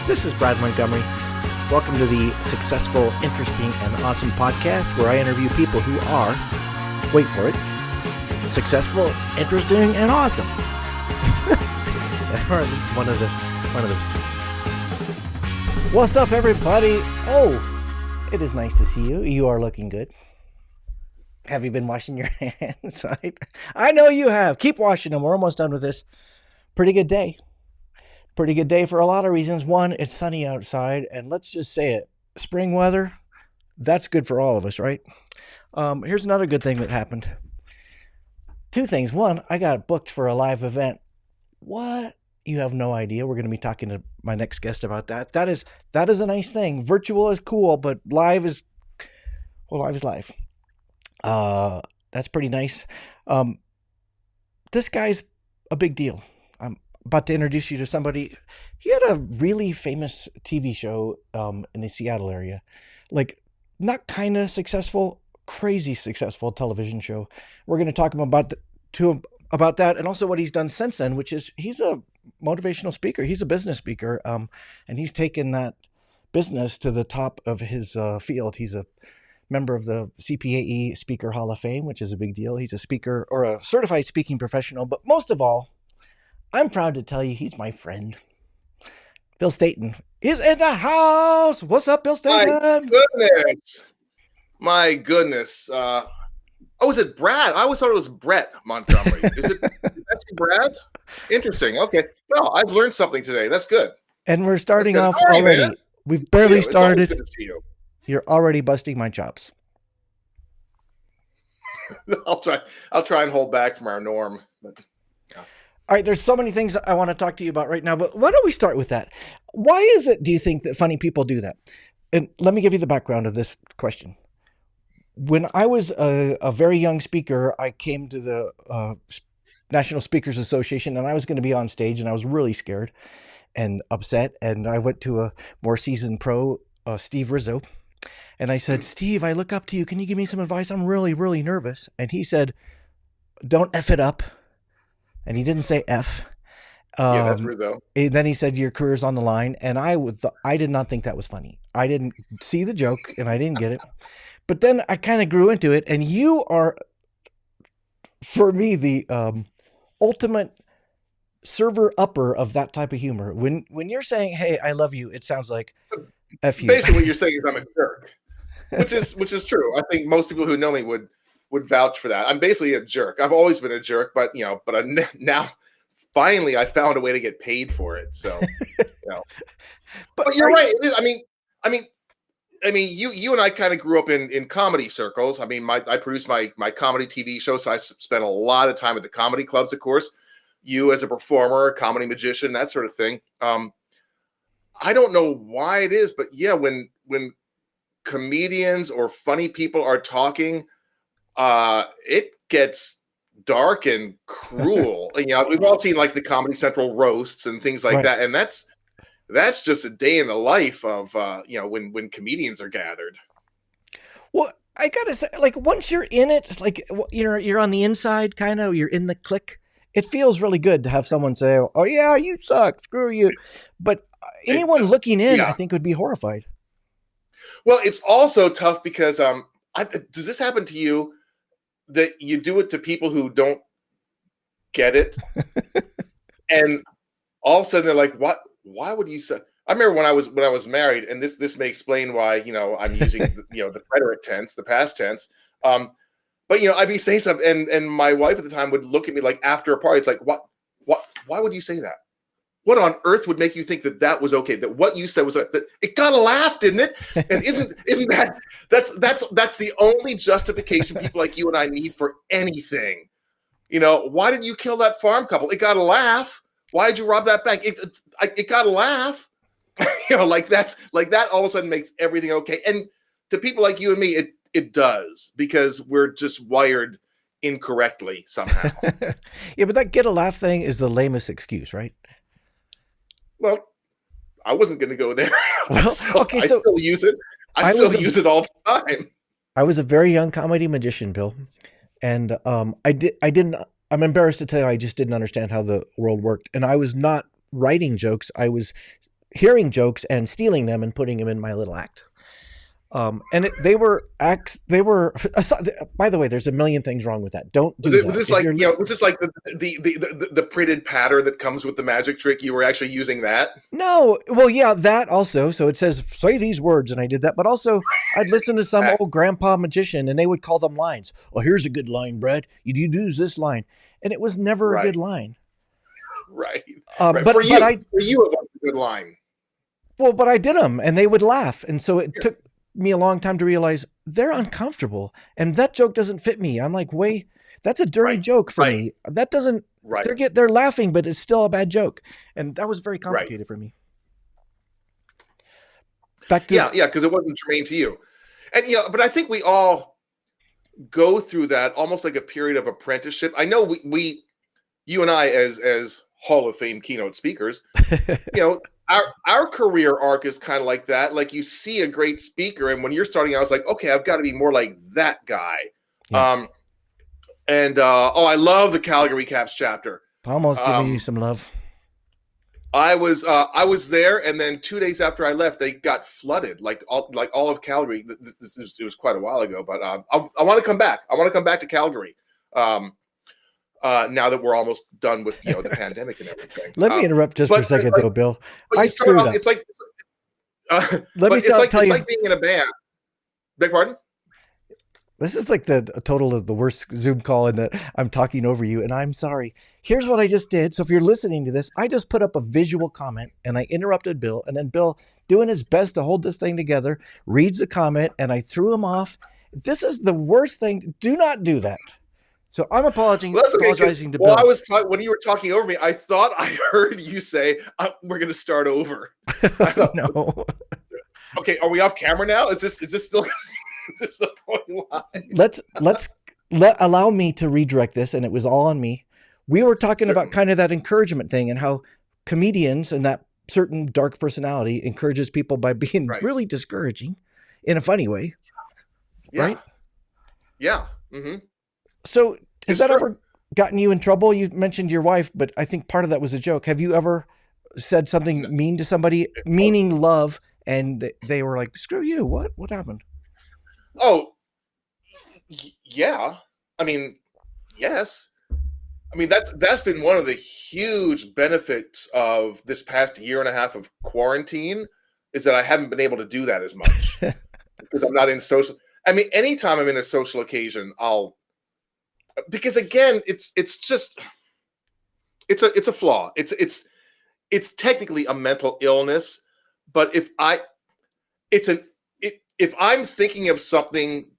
This is Brad Montgomery. Welcome to the Successful, Interesting, and Awesome podcast, where I interview people who are, wait for it, successful, interesting, and awesome. Or at least one of those three. What's up, everybody? Oh, it is nice to see you. You are looking good. Have you been washing your hands? I know you have. Keep washing them. We're almost done with this. Pretty good day. Pretty good day for a lot of reasons. One, it's sunny outside, and let's just say it. Spring weather, that's good for all of us, right? Here's another good thing that happened. Two things. One, I got booked for a live event. What? You have no idea. We're going to be talking to my next guest about that. That is a nice thing. Virtual is cool, but live is live. That's pretty nice. This guy's a big deal. I'm about to introduce you to somebody. He had a really famous TV show in the Seattle area. Like, not kind of successful, crazy successful television show. We're going to talk about that, and also what he's done since then, which is he's a motivational speaker. He's a business speaker, and he's taken that business to the top of his field. He's a member of the CPAE Speaker Hall of Fame, which is a big deal. He's a speaker or a certified speaking professional, but most of all, I'm proud to tell you he's my friend. Bill Stainton is in the house. What's up, Bill Stainton? My goodness. Is it Brad? I always thought it was Brett Montgomery. Is it actually Brad? Interesting. Okay. Well, I've learned something today. That's good. And we're starting off already. Man. We've barely started. It's always good to see you. You're already busting my chops. I'll try and hold back from our norm. But, yeah. All right, there's so many things I want to talk to you about right now, but why don't we start with that? Why is it, do you think, that funny people do that? And let me give you the background of this question. When I was a very young speaker, I came to the National Speakers Association, and I was going to be on stage, and I was really scared and upset, and I went to a more seasoned pro, Steve Rizzo, and I said, Steve, I look up to you. Can you give me some advice? I'm really, really nervous. And he said, don't F it up. And he didn't say F. Yeah, that's Rizzo. Then he said, your career's on the line. And I did not think that was funny. I didn't see the joke, and I didn't get it. But then I kind of grew into it. And you are, for me, the ultimate server upper of that type of humor. When you're saying, hey, I love you, it sounds like F you. Basically, what you're saying is I'm a jerk, which is true. I think most people who know me would vouch for that. I'm basically a jerk. I've always been a jerk, but now finally I found a way to get paid for it. So, but you're right. I mean, you and I kind of grew up in comedy circles. I mean, I produced my comedy TV show, so I spent a lot of time at the comedy clubs, of course. You as a performer, comedy magician, that sort of thing. I don't know why it is, but yeah, when comedians or funny people are talking, it gets dark and cruel. We've all seen like the Comedy Central roasts and things like that, and that's just a day in the life of when comedians are gathered. Well, I gotta say, like, once you're in it, like, you're on the inside, kind of, you're in the clique. It feels really good to have someone say, "Oh yeah, you suck, screw you," but anyone looking in, I think, would be horrified. Well, it's also tough because does this happen to you? That you do it to people who don't get it, and all of a sudden they're like, "What? Why would you say?" I remember when I was married, and this may explain why I'm using the preterite tense, the past tense. But I'd be saying something, and my wife at the time would look at me like after a party. It's like, what? Why would you say that? What on earth would make you think that was okay? That what you said was that it got a laugh, didn't it? And isn't that's the only justification people like you and I need for anything? Why did you kill that farm couple? It got a laugh. Why did you rob that bank? It got a laugh. Like that all of a sudden makes everything okay. And to people like you and me, it does, because we're just wired incorrectly somehow. Yeah, but that get a laugh thing is the lamest excuse, right? Well, I wasn't going to go there. Well, I still use it. I still use it all the time. I was a very young comedy magician, Bill, and I'm embarrassed to tell you, I just didn't understand how the world worked, and I was not writing jokes. I was hearing jokes and stealing them and putting them in my little act. They were acts. They were. By the way, there's a million things wrong with that. Don't do that. Was this like the printed pattern that comes with the magic trick? You were actually using that? No. Well, yeah, that also. So it says say these words, and I did that. But also, I'd listen to some old grandpa magician, and they would call them lines. Oh, here's a good line, Brad. You use this line, and it was never a good line. Right. But for you, it was a good line. Well, but I did them, and they would laugh, and so it took me a long time to realize they're uncomfortable, and that joke doesn't fit me. I'm like, wait, that's a dirty joke for me. That doesn't. They're laughing, but it's still a bad joke, and that was very complicated for me. Back to because it wasn't germane to you, and but I think we all go through that almost like a period of apprenticeship. I know you and I as Hall of Fame keynote speakers, Our career arc is kind of like that. Like you see a great speaker, and when you're starting out, it's like, okay, I've got to be more like that guy. Yeah. I love the Calgary Caps chapter. Almost giving you some love. I was there, and then 2 days after I left, they got flooded. Like all of Calgary. It was quite a while ago, but I want to come back. I want to come back to Calgary. Now that we're almost done with the pandemic and everything. Let me interrupt just for a second, though, Bill. I screwed up. It's like it's like being in a band. Beg pardon? This is like a total of the worst Zoom call, in that I'm talking over you, and I'm sorry. Here's what I just did. So if you're listening to this, I just put up a visual comment, and I interrupted Bill, and then Bill, doing his best to hold this thing together, reads the comment, and I threw him off. This is the worst thing. Do not do that. So I'm apologizing to Bill. Well, when you were talking over me, I thought I heard you say, we're going to start over. I thought, no. Okay, are we off camera now? Is this still is this the point line? Allow me to redirect this, and it was all on me. We were talking about kind of that encouragement thing, and how comedians and that certain dark personality encourages people by being really discouraging in a funny way. Yeah. Right? Yeah. Mm-hmm. So has that ever gotten you in trouble? You mentioned your wife, but I think part of that was a joke. Have you ever said something mean to somebody, meaning love, and they were like, screw you? What happened? Oh, yeah. I mean, yes. I mean, that's been one of the huge benefits of this past year and a half of quarantine, is that I haven't been able to do that as much because I'm not in social. I mean, anytime I'm in a social occasion, because again, it's a flaw. It's technically a mental illness, but if I'm thinking of something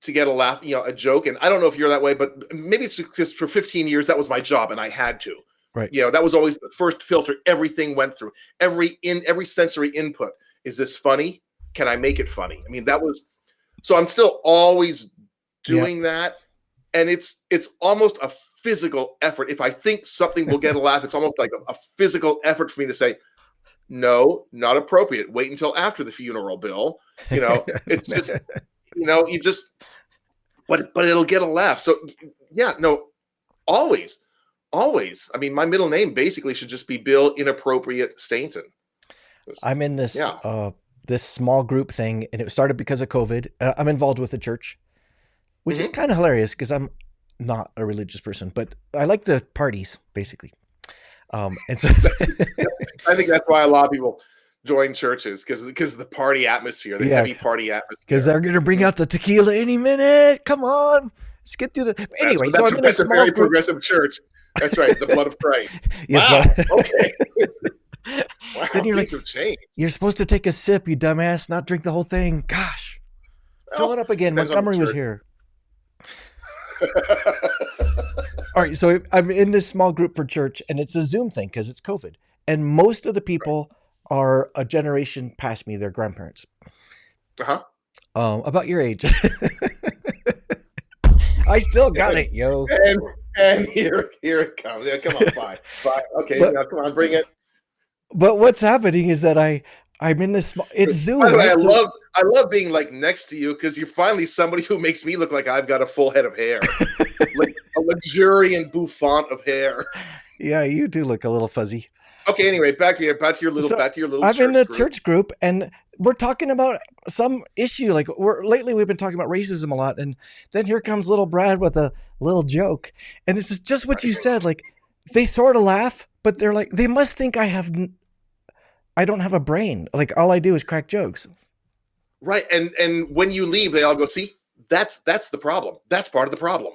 to get a laugh, a joke, and I don't know if you're that way, but maybe it's just for 15 years that was my job and I had to. Right. That was always the first filter everything went through. Every sensory input. Is this funny? Can I make it funny? I mean, so I'm still always doing that. And it's almost a physical effort. If I think something will get a laugh, it's almost like a physical effort for me to say, no, not appropriate. Wait until after the funeral, Bill. It's just, but it'll get a laugh. So always. I mean, my middle name basically should just be Bill Inappropriate Stainton. I'm in this this small group thing, and it started because of COVID. I'm involved with a church, which is kind of hilarious because I'm not a religious person, but I like the parties, basically. And so I think that's why a lot of people join churches, because of the party atmosphere, the heavy party atmosphere. Because they're going to bring out the tequila any minute. Come on, let's get through the. Anyway, that's a very progressive church. That's right, the blood of Christ. Wow. Okay. Wow. Then you're things have changed. You're supposed to take a sip, you dumbass, not drink the whole thing. Gosh, fill it up again. Montgomery was here. All right, so I'm in this small group for church, and it's a Zoom thing because it's COVID, and most of the people are a generation past me. They're grandparents. About your age. I still got it, yo. And here it comes. Yeah, come on, fine. Okay, now come on, bring it. But what's happening is that I'm in this small. It's Zoom. By the way, I love being like next to you, because you're finally somebody who makes me look like I've got a full head of hair, like a luxuriant bouffant of hair. Yeah, you do look a little fuzzy. Okay, anyway, back to your So little I'm in church the group. church group, and we're talking about some issue. Like lately, we've been talking about racism a lot, and then here comes little Brad with a little joke, and it's just what you said. Like they sort of laugh, but they're like, they must think I don't have a brain. Like all I do is crack jokes. Right, and when you leave, they all go, "See, that's the problem. That's part of the problem."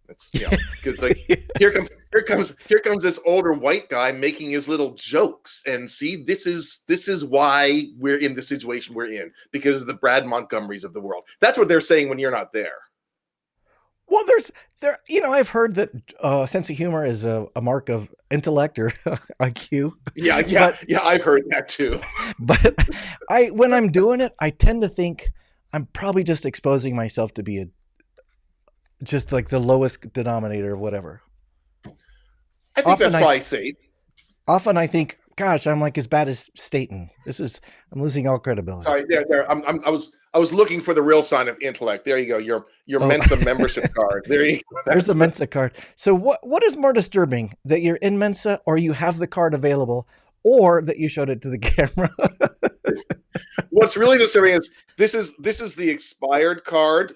It's because like here comes this older white guy making his little jokes, and see, this is why we're in the situation we're in, because of the Brad Montgomerys of the world. That's what they're saying when you're not there. Well, I've heard that sense of humor is a mark of intellect or IQ. Yeah, I've heard that too. But when I'm doing it, I tend to think I'm probably just exposing myself to be just like the lowest denominator of whatever. I think that's probably safe. Often I think, gosh, I'm like as bad as Stainton. I'm losing all credibility. Sorry, there. I was looking for the real sign of intellect. There you go. Your Mensa membership card. There you go. There's the Mensa card. So what is more disturbing, that you're in Mensa, or you have the card available, or that you showed it to the camera? What's really disturbing is this is the expired card.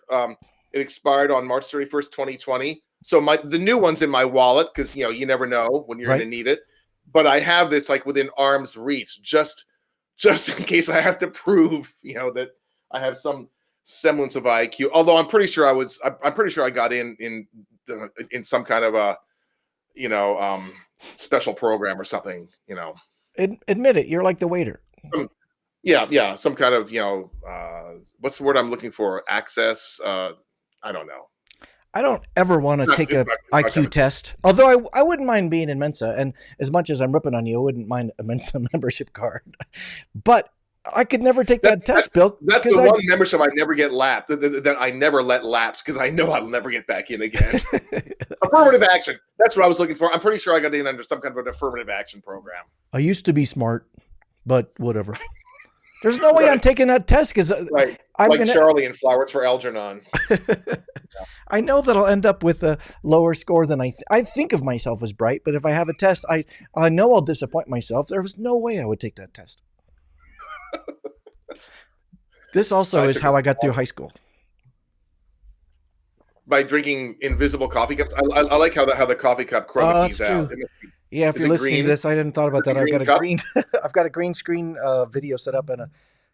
It expired on March 31st, 2020. So the new one's in my wallet, because you never know when you're going to need it. But I have this like within arm's reach, just in case I have to prove that I have some semblance of IQ. Although I'm pretty sure I got in some kind of a special program or something. Admit it. You're like the waiter. Some kind of what's the word I'm looking for? Access. I don't know. I don't ever want to take an IQ test, although I wouldn't mind being in Mensa. And as much as I'm ripping on you, I wouldn't mind a Mensa membership card. But I could never take that test, Bill. That's the one membership I never get lapsed, that I never let lapse, because I know I'll never get back in again. Affirmative action. That's what I was looking for. I'm pretty sure I got in under some kind of an affirmative action program. I used to be smart, but whatever. There's no way I'm taking that test, because Charlie in Flowers for Algernon. I know that I'll end up with a lower score than I think of myself as bright, but if I have a test, I know I'll disappoint myself. There was no way I would take that test. This also is how I got through high school. By drinking invisible coffee cups. I like how the coffee cup chroma keys out. Yeah, if you're listening to this, I didn't thought about that. I've got a green screen video set up and a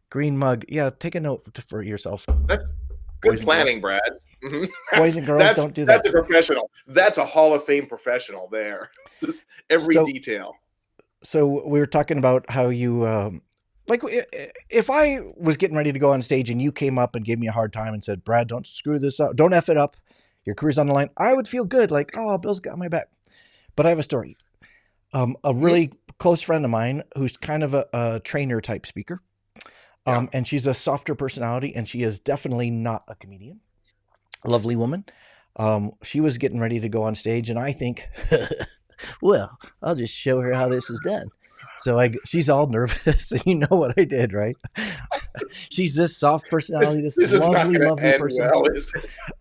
green mug. Yeah, take a note for yourself. That's good planning, Brad. Mm-hmm. Boys and girls, don't do that. That's a professional. That's a Hall of Fame professional there. Just every detail. So we were talking about how you, like, if I was getting ready to go on stage and you came up and gave me a hard time and said, Brad, don't screw this up. Don't F it up. Your career's on the line. I would feel good. Like, oh, Bill's got my back. But I have a story. A really close friend of mine who's kind of a trainer type speaker. And she's a softer personality, and she is definitely not a comedian. A lovely woman. She was getting ready to go on stage, and I think, well, I'll just show her how this is done. So she's all nervous, and you know what I did, right? She's this soft personality, this lovely, lovely person. Well,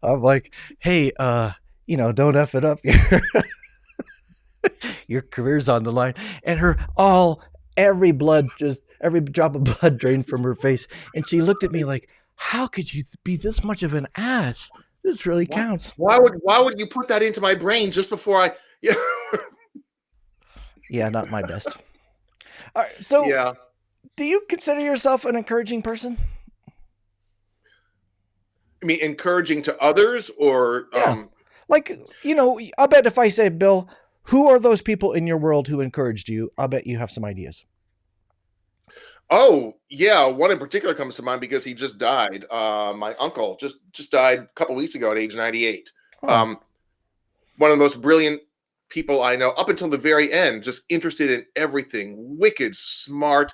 I'm like, hey, don't F it up here. Your career's on the line. And every drop of blood drained from her face. And she looked at me like, how could you be this much of an ass? This really counts. Why would you put that into my brain just before I... Yeah, not my best. All right, so do you consider yourself an encouraging person? I mean, encouraging to others, or... Like, I'll bet if I say, Bill, who are those people in your world who encouraged you? I'll bet you have some ideas. Oh, yeah. One in particular comes to mind because he just died. My uncle just died a couple weeks ago at age 98. Oh. One of the most brilliant people I know, up until the very end, just interested in everything, wicked, smart,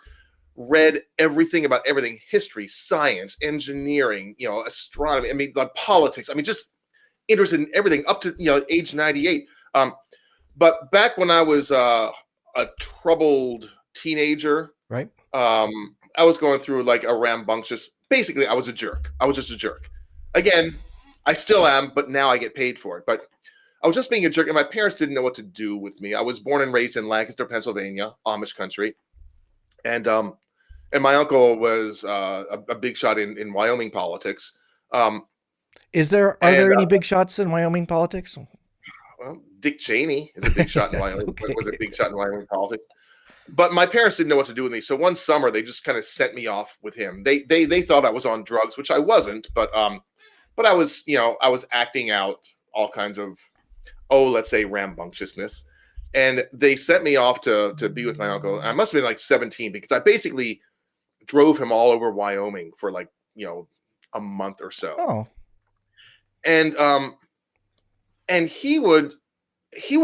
read everything about everything, history, science, engineering, astronomy, politics. Just interested in everything up to, age 98. But back when I was a troubled teenager, right? I was going through like a rambunctious. Basically, I was a jerk. I was just a jerk. Again, I still am, but now I get paid for it. But I was just being a jerk, and my parents didn't know what to do with me. I was born and raised in Lancaster, Pennsylvania, Amish country, and my uncle was a big shot in Wyoming politics. Um, Are and there any big shots in Wyoming politics? well, Dick Cheney is a big shot in Wyoming. Okay. Was a big shot in Wyoming politics. But my parents didn't know what to do with me. So one summer they just kind of sent me off with him. They thought I was on drugs, which I wasn't, but I was, I was acting out all kinds of, let's say rambunctiousness. And they sent me off to be with my uncle. I must have been like 17 because I basically drove him all over Wyoming for like, a month or so. Oh. And he would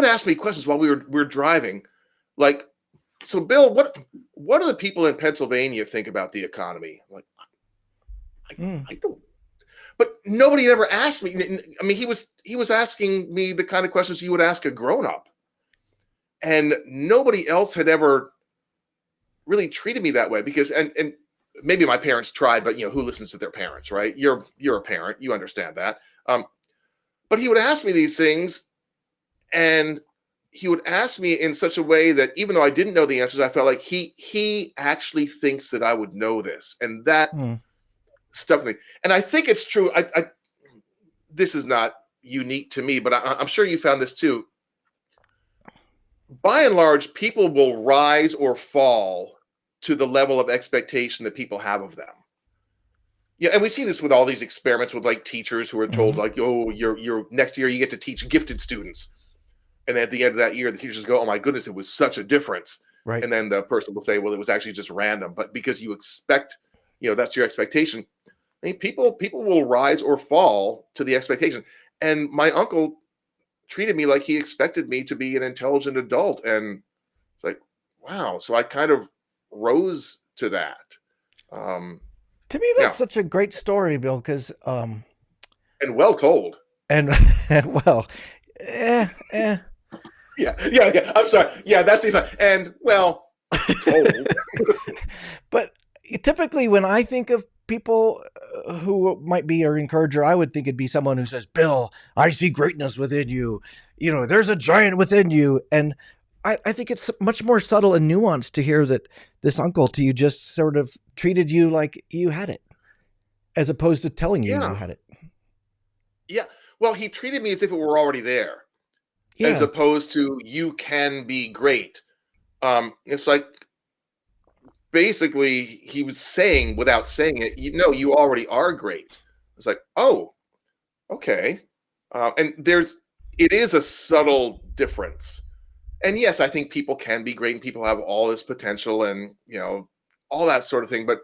ask me questions while we were driving, like, so Bill, what do the people in Pennsylvania think about the economy? Like, I don't. But nobody ever asked me. I mean, he was asking me the kind of questions you would ask a grown up, and nobody else had ever really treated me that way. Because and maybe my parents tried, but who listens to their parents, right? You're a parent, you understand that. But he would ask me these things, and he would ask me in such a way that even though I didn't know the answers, I felt like he actually thinks that I would know this, and that stuff. And I think it's true. I this is not unique to me, but I'm sure you found this too. By and large, people will rise or fall to the level of expectation that people have of them. Yeah, and we see this with all these experiments with like teachers who are told like, oh, you're next year you get to teach gifted students. And at the end of that year, the teachers go, oh my goodness, it was such a difference. Right. And then the person will say, well, it was actually just random. But because you expect, that's your expectation. I mean, people will rise or fall to the expectation. And my uncle treated me like he expected me to be an intelligent adult. And it's like, wow. So I kind of rose to that. To me, that's such a great story, Bill, because and well told. And well, Yeah. I'm sorry. Yeah, that's even. And well told. But typically, when I think of people who might be an encourager, I would think it'd be someone who says, "Bill, I see greatness within you. There's a giant within you." And I think it's much more subtle and nuanced to hear that this uncle to you just sort of treated you like you had it, as opposed to telling you you had it. Yeah. Well, he treated me as if it were already there, as opposed to you can be great. It's like basically he was saying without saying it, you already are great. It's like, oh, okay. And it is a subtle difference. And yes, I think people can be great and people have all this potential and, all that sort of thing. But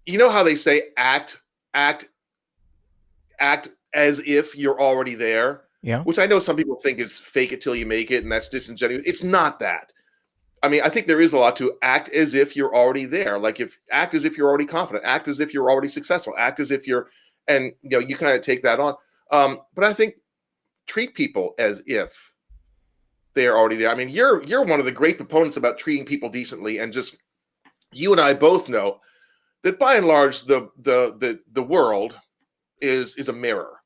you know how they say act as if you're already there? Yeah. Which I know some people think is fake it till you make it, and that's disingenuous. It's not that. I mean, I think there is a lot to act as if you're already there. Like act as if you're already confident, act as if you're already successful, act as if and you kind of take that on. But I think treat people as if they are already there. I mean, you're one of the great proponents about treating people decently, and just you and I both know that by and large the world is a mirror.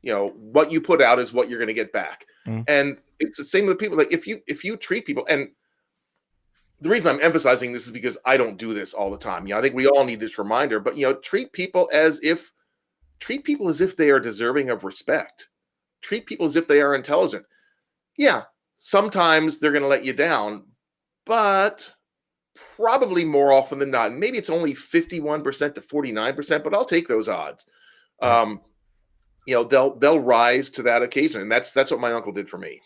What you put out is what you're going to get back. And it's the same with people. Like if you treat people, and the reason I'm emphasizing this is because I don't do this all the time. I think we all need this reminder, but treat people as if they are deserving of respect. Treat people as if they are intelligent. Yeah, sometimes they're going to let you down, but probably more often than not, and maybe it's only 51% to 49%, but I'll take those odds. They'll rise to that occasion, and that's what my uncle did for me.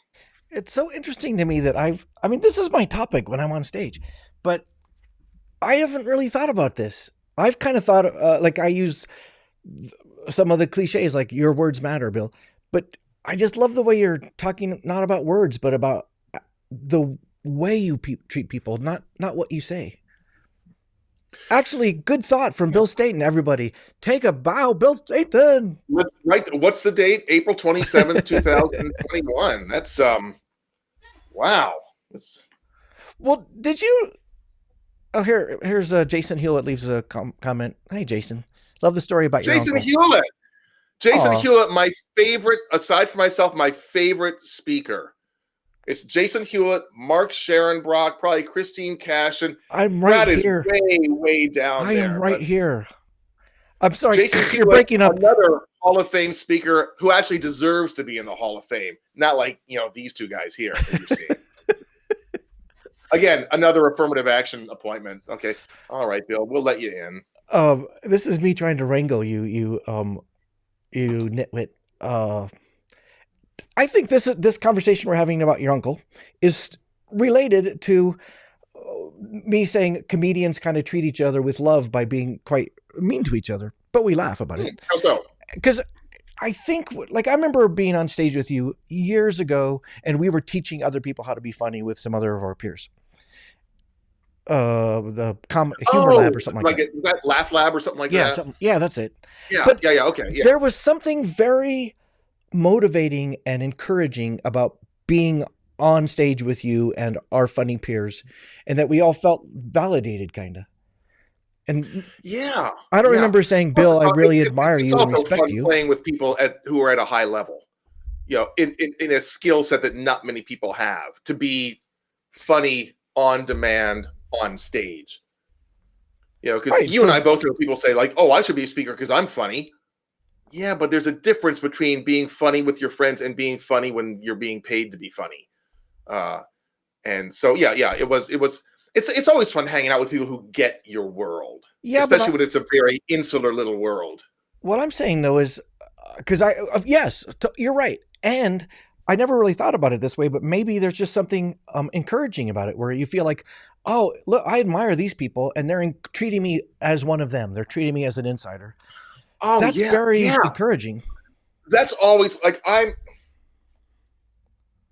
It's so interesting to me that I mean, this is my topic when I'm on stage, but I haven't really thought about this. I've kind of thought, like I use some of the cliches, like your words matter, Bill, but I just love the way you're talking, not about words, but about the way you treat people, not what you say. Actually, good thought from Bill Stainton, everybody. Take a bow, Bill Stainton. Right. What's the date? April 27th, 2021. That's, wow. Well, did you, here's Jason Hewlett leaves a comment. Hey, Jason. Love the story about your Jason uncle. Hewlett. Jason Hewlett, my favorite, aside from myself, my favorite speaker. It's Jason Hewlett, Mark Sharonbrock, probably Christine Cashin. I'm right Brad here. is way, way down I there. am right here. I'm sorry, Jason you're Hewlett, breaking up. another Hall of Fame speaker who actually deserves to be in the Hall of Fame. Not like, these two guys here that you're seeing. Again, another affirmative action appointment. Okay. All right, Bill, we'll let you in. This is me trying to wrangle you nitwit. I think this conversation we're having about your uncle is related to me saying comedians kind of treat each other with love by being quite mean to each other, but we laugh about it. How so? Because I think, like, I remember being on stage with you years ago, and we were teaching other people how to be funny with some other of our peers. The humor lab or something like that. Was that Laugh Lab or something like that? Yeah, that's it. Yeah, but okay. Yeah. There was something very motivating and encouraging about being on stage with you and our funny peers, and that we all felt validated, kind of. And yeah, I don't remember saying, Bill, I really admire you and respect fun you. Playing with people who are at a high level, in a skill set that not many people have, to be funny on demand on stage. Because you and I both know people say, like, oh, I should be a speaker because I'm funny. Yeah, but there's a difference between being funny with your friends and being funny when you're being paid to be funny. And so it's always fun hanging out with people who get your world. Yeah, especially when it's a very insular little world. What I'm saying though is, because you're right, and I never really thought about it this way, but maybe there's just something encouraging about it, where you feel like, oh, look, I admire these people, and they're treating me as one of them. They're treating me as an insider. Oh, that's very encouraging. That's always like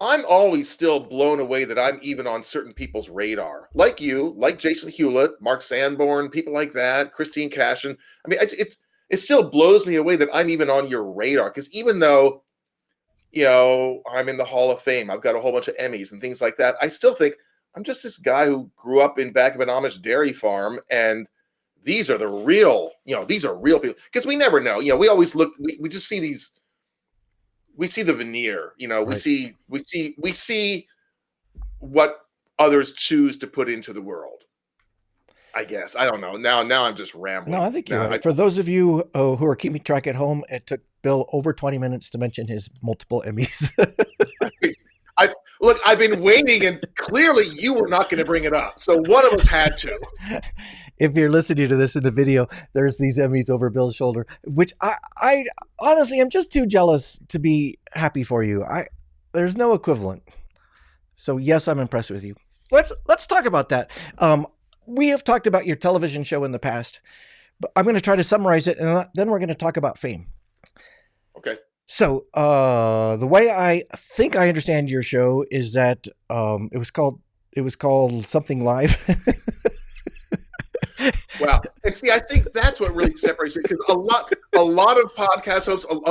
I'm always still blown away that I'm even on certain people's radar, like you, like Jason Hewlett, Mark Sanborn, people like that, Christine Cashin. I mean, it still blows me away that I'm even on your radar, because even though I'm in the Hall of Fame, I've got a whole bunch of Emmys and things like that, I still think I'm just this guy who grew up in back of an Amish dairy farm, and these are the real, these are real people, because we never know. We always look, we just see these. We see the veneer, right. we see what others choose to put into the world. I guess. I don't know. Now I'm just rambling. No, I think you're right. For those of you who are keeping track at home, it took Bill over 20 minutes to mention his multiple Emmys. I've been waiting, and clearly you were not going to bring it up. So one of us had to. If you're listening to this in the video, there's these Emmys over Bill's shoulder, which I honestly am just too jealous to be happy for you. There's no equivalent. So yes, I'm impressed with you. Let's talk about that. We have talked about your television show in the past, but I'm going to try to summarize it, and then we're going to talk about fame. Okay. So the way I think I understand your show is that it was called something live. Wow. And see, I think that's what really separates it, because a lot of podcast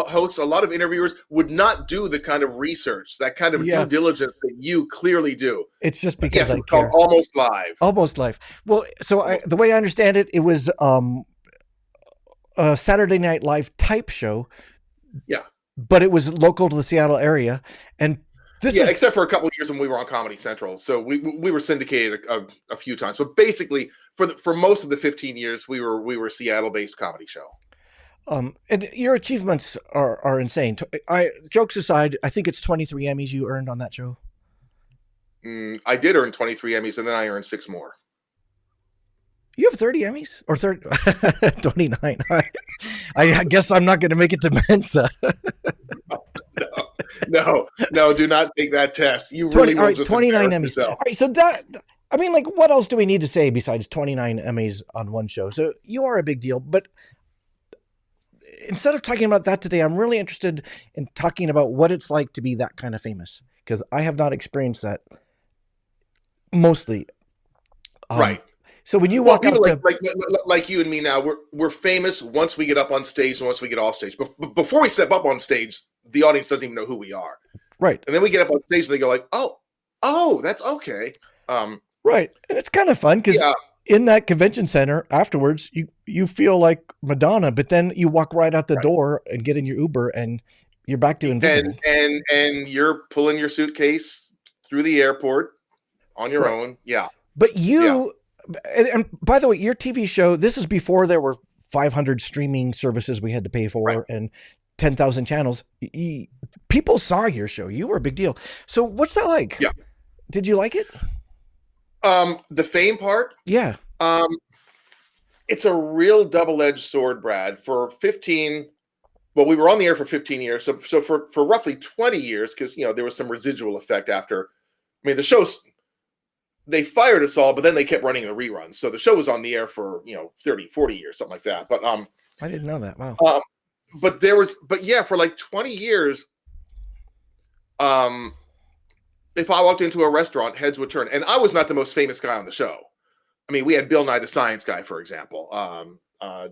hosts, a lot of interviewers would not do the kind of research, that kind of due diligence that you clearly do. It's just because it's called Almost Live. Almost Live. Well, so the way I understand it, it was a Saturday Night Live type show. Yeah. But it was local to the Seattle area, and except for a couple of years when we were on Comedy Central, so we were syndicated a few times. But basically, for most of the 15 years, we were a Seattle-based comedy show. And your achievements are insane. Jokes aside, I think it's 23 Emmys you earned on that show. I did earn 23 Emmys, and then I earned 6 more. You have 30 Emmys? Or 29? I guess I'm not going to make it to Mensa. No, do not take that test. You really will just 29 Emmys. Yourself. All right, so what else do we need to say besides 29 Emmys on one show? So you are a big deal, but instead of talking about that today, I'm really interested in talking about what it's like to be that kind of famous, because I have not experienced that mostly. Right. So when you walk up like you and me now, we're famous once we get up on stage and once we get off stage. But before we step up on stage, the audience doesn't even know who we are. Right. And then we get up on stage and they go like, oh, that's okay. Right. And it's kind of fun because in that convention center afterwards, you feel like Madonna, but then you walk right out the Right. door and get in your Uber and you're back to invisible. And you're pulling your suitcase through the airport on your Right. own. Yeah. But Yeah. and by the way, your TV show, this is before there were 500 streaming services we had to pay Right. for and 10,000 channels. People saw your show. You were a big deal. So what's that like? Yeah. Did you like it? The fame part, Yeah. it's a real double-edged sword, Brad. For 15, well, we were on the air for 15 years. So for roughly 20 years, because there was some residual effect after. I mean, the shows, they fired us all, but then they kept running the reruns. So the show was on the air for 30, 40 years, something like that. But I didn't know that. Wow. but yeah, for like 20 years, if I walked into a restaurant, heads would turn. And I was not the most famous guy on the show. I mean, we had Bill Nye the Science Guy, for example.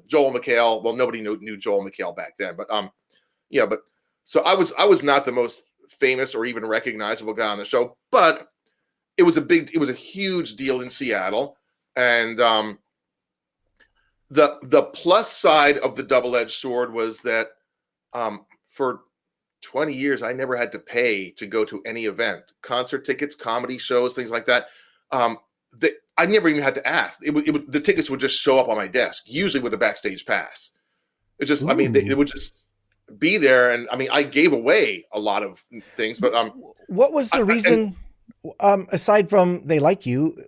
Joel McHale. Well, nobody knew Joel McHale back then, but but so I was not the most famous or even recognizable guy on the show, but it was a huge deal in Seattle. And the plus side of the double-edged sword was that for 20 years, I never had to pay to go to any event, concert tickets, comedy shows, things like that. I never even had to ask. The tickets would just show up on my desk, usually with a backstage pass. It just, it would just be there. And I mean, I gave away a lot of things, but what was the reason? Aside from they like you,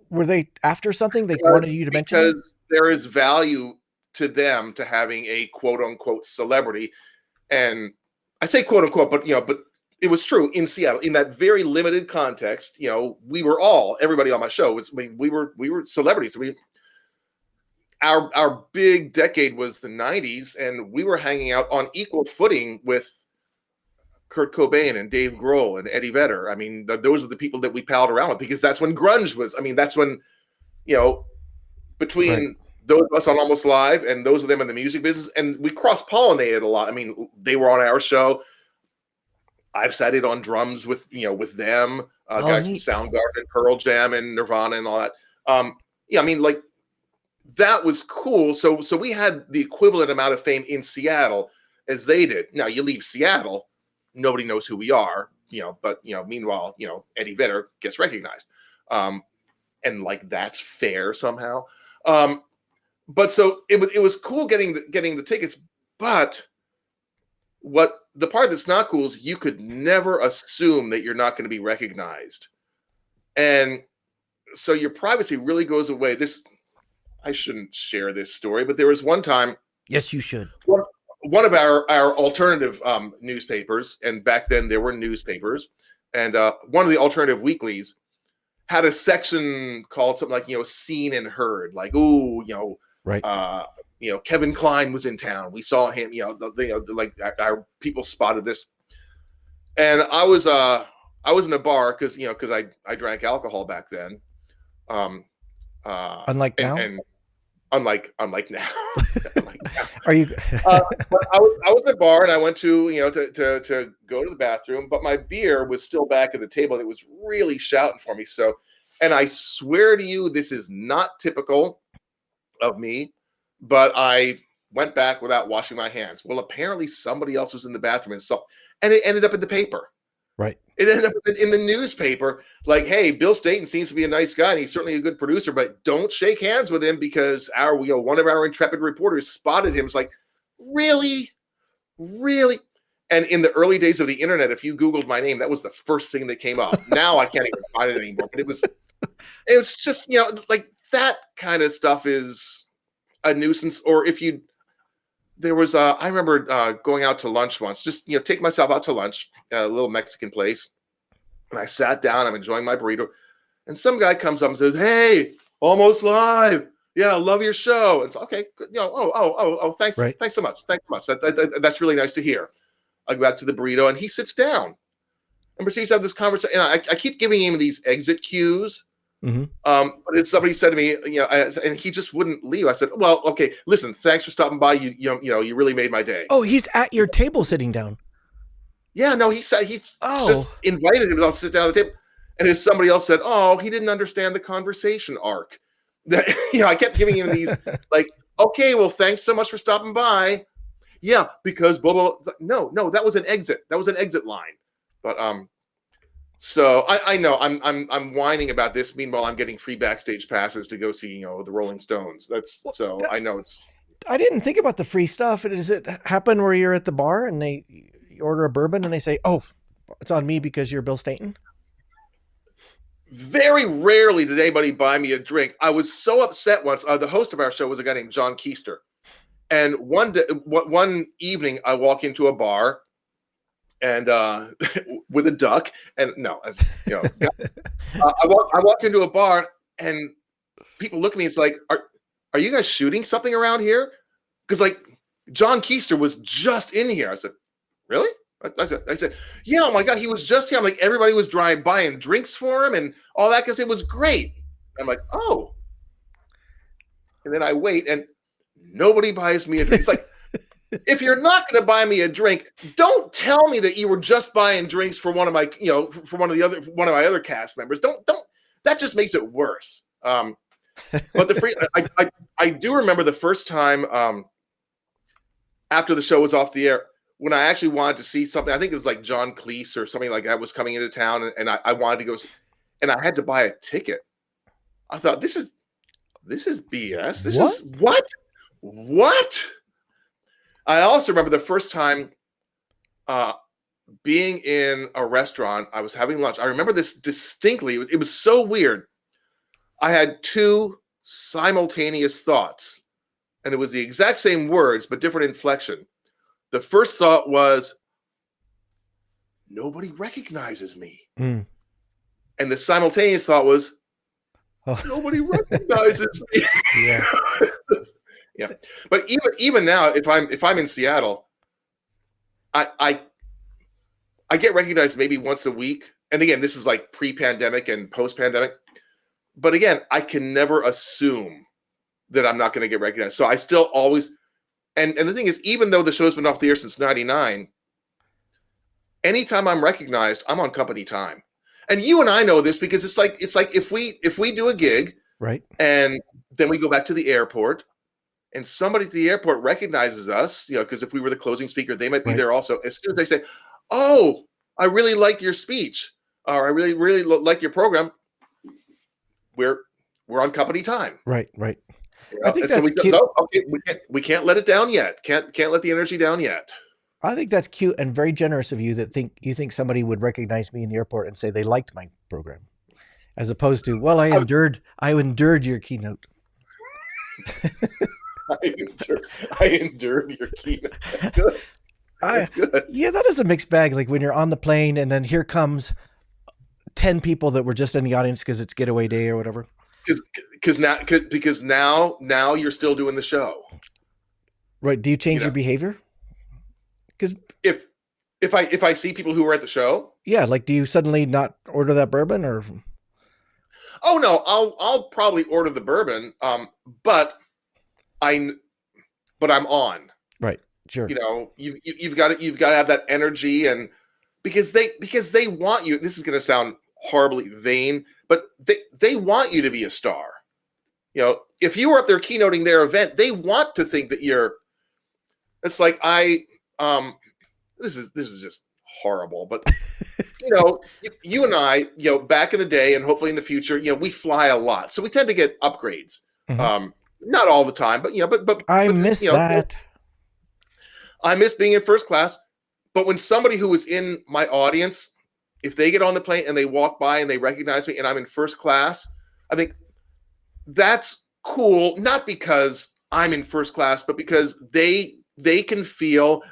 were they after something they wanted you to mention? Because there is value to them to having a quote unquote celebrity, and I say quote unquote, but it was true in Seattle in that very limited context. We were everybody on my show was. I mean, we were celebrities. Our big decade was the 90s, and we were hanging out on equal footing with Kurt Cobain and Dave Grohl and Eddie Vedder. I mean, those are the people that we palled around with, because that's when grunge was. I mean, that's when, between Right. those of us on Almost Live and those of them in the music business, and we cross-pollinated a lot. I mean, they were on our show. I've sat in on drums with them, guys from Soundgarden and Pearl Jam and Nirvana and all that. I mean, like, that was cool. So we had the equivalent amount of fame in Seattle as they did. Now you leave Seattle, nobody knows who we are, but meanwhile, Eddie Vedder gets recognized. And like, that's fair somehow. But so it was cool getting the tickets, but what the part that's not cool is you could never assume that you're not going to be recognized. And so your privacy really goes away. I shouldn't share this story, but there was one time. Yes, you should. One of our alternative newspapers, and back then there were newspapers, and one of the alternative weeklies had a section called something like, seen and heard, like, ooh, right. Kevin Kline was in town. We saw him, like our people spotted this. And I was in a bar because I drank alcohol back then. Unlike now? And unlike now. Are you? But I was at a bar, and I went to to go to the bathroom, but my beer was still back at the table, and it was really shouting for me. So, and I swear to you, this is not typical of me, but I went back without washing my hands. Well, apparently somebody else was in the bathroom and it ended up in the paper. Right. It ended up in the newspaper, like, hey, Bill Stainton seems to be a nice guy, and he's certainly a good producer, but don't shake hands with him because one of our intrepid reporters spotted him. It's like, really? And in the early days of the internet, if you Googled my name, that was the first thing that came up. Now I can't even find it anymore. But it was just, like, that kind of stuff is a nuisance. Or I remember going out to lunch once, just, take myself out to lunch, a little Mexican place. And I sat down, I'm enjoying my burrito. And some guy comes up and says, hey, Almost Live. Yeah, I love your show. It's okay. Good. Thanks. Right. Thanks so much. That's really nice to hear. I go back to the burrito, and he sits down and proceeds to have this conversation. And I keep giving him these exit cues. Mm-hmm. But somebody said to me, and he just wouldn't leave. I said, well, okay, listen, thanks for stopping by. You really made my day. Oh, he's at your table sitting down. Yeah, no, he's just invited him to sit down at the table. And as somebody else said, oh, he didn't understand the conversation arc. that, I kept giving him these like, okay, well, thanks so much for stopping by. Yeah, because blah blah. Blah. No, that was an exit. That was an exit line. But so I know I'm whining about this. Meanwhile, I'm getting free backstage passes to go see the Rolling Stones. That's so I know it's. I didn't think about the free stuff. Does it happen where you're at the bar and you order a bourbon and they say, "Oh, it's on me because you're Bill Stainton"? Very rarely did anybody buy me a drink. I was so upset once. The host of our show was a guy named John Keister, and one evening I walk into a bar, and with a duck, and no, as you know, I walk into a bar, and people look at me. It's like, are you guys shooting something around here? Because like John Keister was just in here. I said, really? I said, yeah, oh my God, he was just here. I'm like, everybody was buying drinks for him and all that because it was great. I'm like, oh. And then I wait and nobody buys me a drink. It's like, if you're not going to buy me a drink, don't tell me that you were just buying drinks for one of my, for one of my other cast members. Don't. That just makes it worse. But the free, I do remember the first time after the show was off the air, when I actually wanted to see something. I think it was like John Cleese or something like that was coming into town, and I wanted to go, and I had to buy a ticket. I thought, this is BS. This is what? I also remember the first time being in a restaurant. I was having lunch. I remember this distinctly. It was so weird. I had two simultaneous thoughts, and it was the exact same words but different inflection. The first thought was, nobody recognizes me. Mm. And the simultaneous thought was, nobody recognizes me. Yeah. Yeah. But even now, if I'm in Seattle, I get recognized maybe once a week. And again, this is like pre-pandemic and post-pandemic. But again, I can never assume that I'm not going to get recognized. So I still always. And the thing is, even though the show's been off the air since '99, anytime I'm recognized, I'm on company time. And you and I know this because it's like if we do a gig, right, and then we go back to the airport, and somebody at the airport recognizes us, because if we were the closing speaker, they might be there also. As soon as they say, "Oh, I really liked your speech," or "I really really like your program," we're on company time. Right. I think that's cute. Okay, we can't let it down yet. Can't let the energy down yet. I think that's cute and very generous of you that you think somebody would recognize me in the airport and say they liked my program, as opposed to, well, I endured your keynote. I endured your keynote. That's good. That's good. Yeah, that is a mixed bag. Like when you're on the plane and then here comes 10 people that were just in the audience because it's getaway day or whatever. Because now you're still doing the show, right? Do you change your behavior? Because if I see people who were at the show, yeah, like do you suddenly not order that bourbon or? Oh no, I'll probably order the bourbon, but I'm on. Right, sure. You've got to have that energy, and because they want you. This is going to sound horribly vain, but they want you to be a star. If you were up there keynoting their event, they want to think that you're. It's like this is just horrible, but you and I, back in the day, and hopefully in the future, we fly a lot, so we tend to get upgrades. Mm-hmm. Not all the time, but I miss that. I miss being in first class, but when somebody who was in my audience, if they get on the plane and they walk by and they recognize me and I'm in first class, I think that's cool. Not because I'm in first class, but because they can feel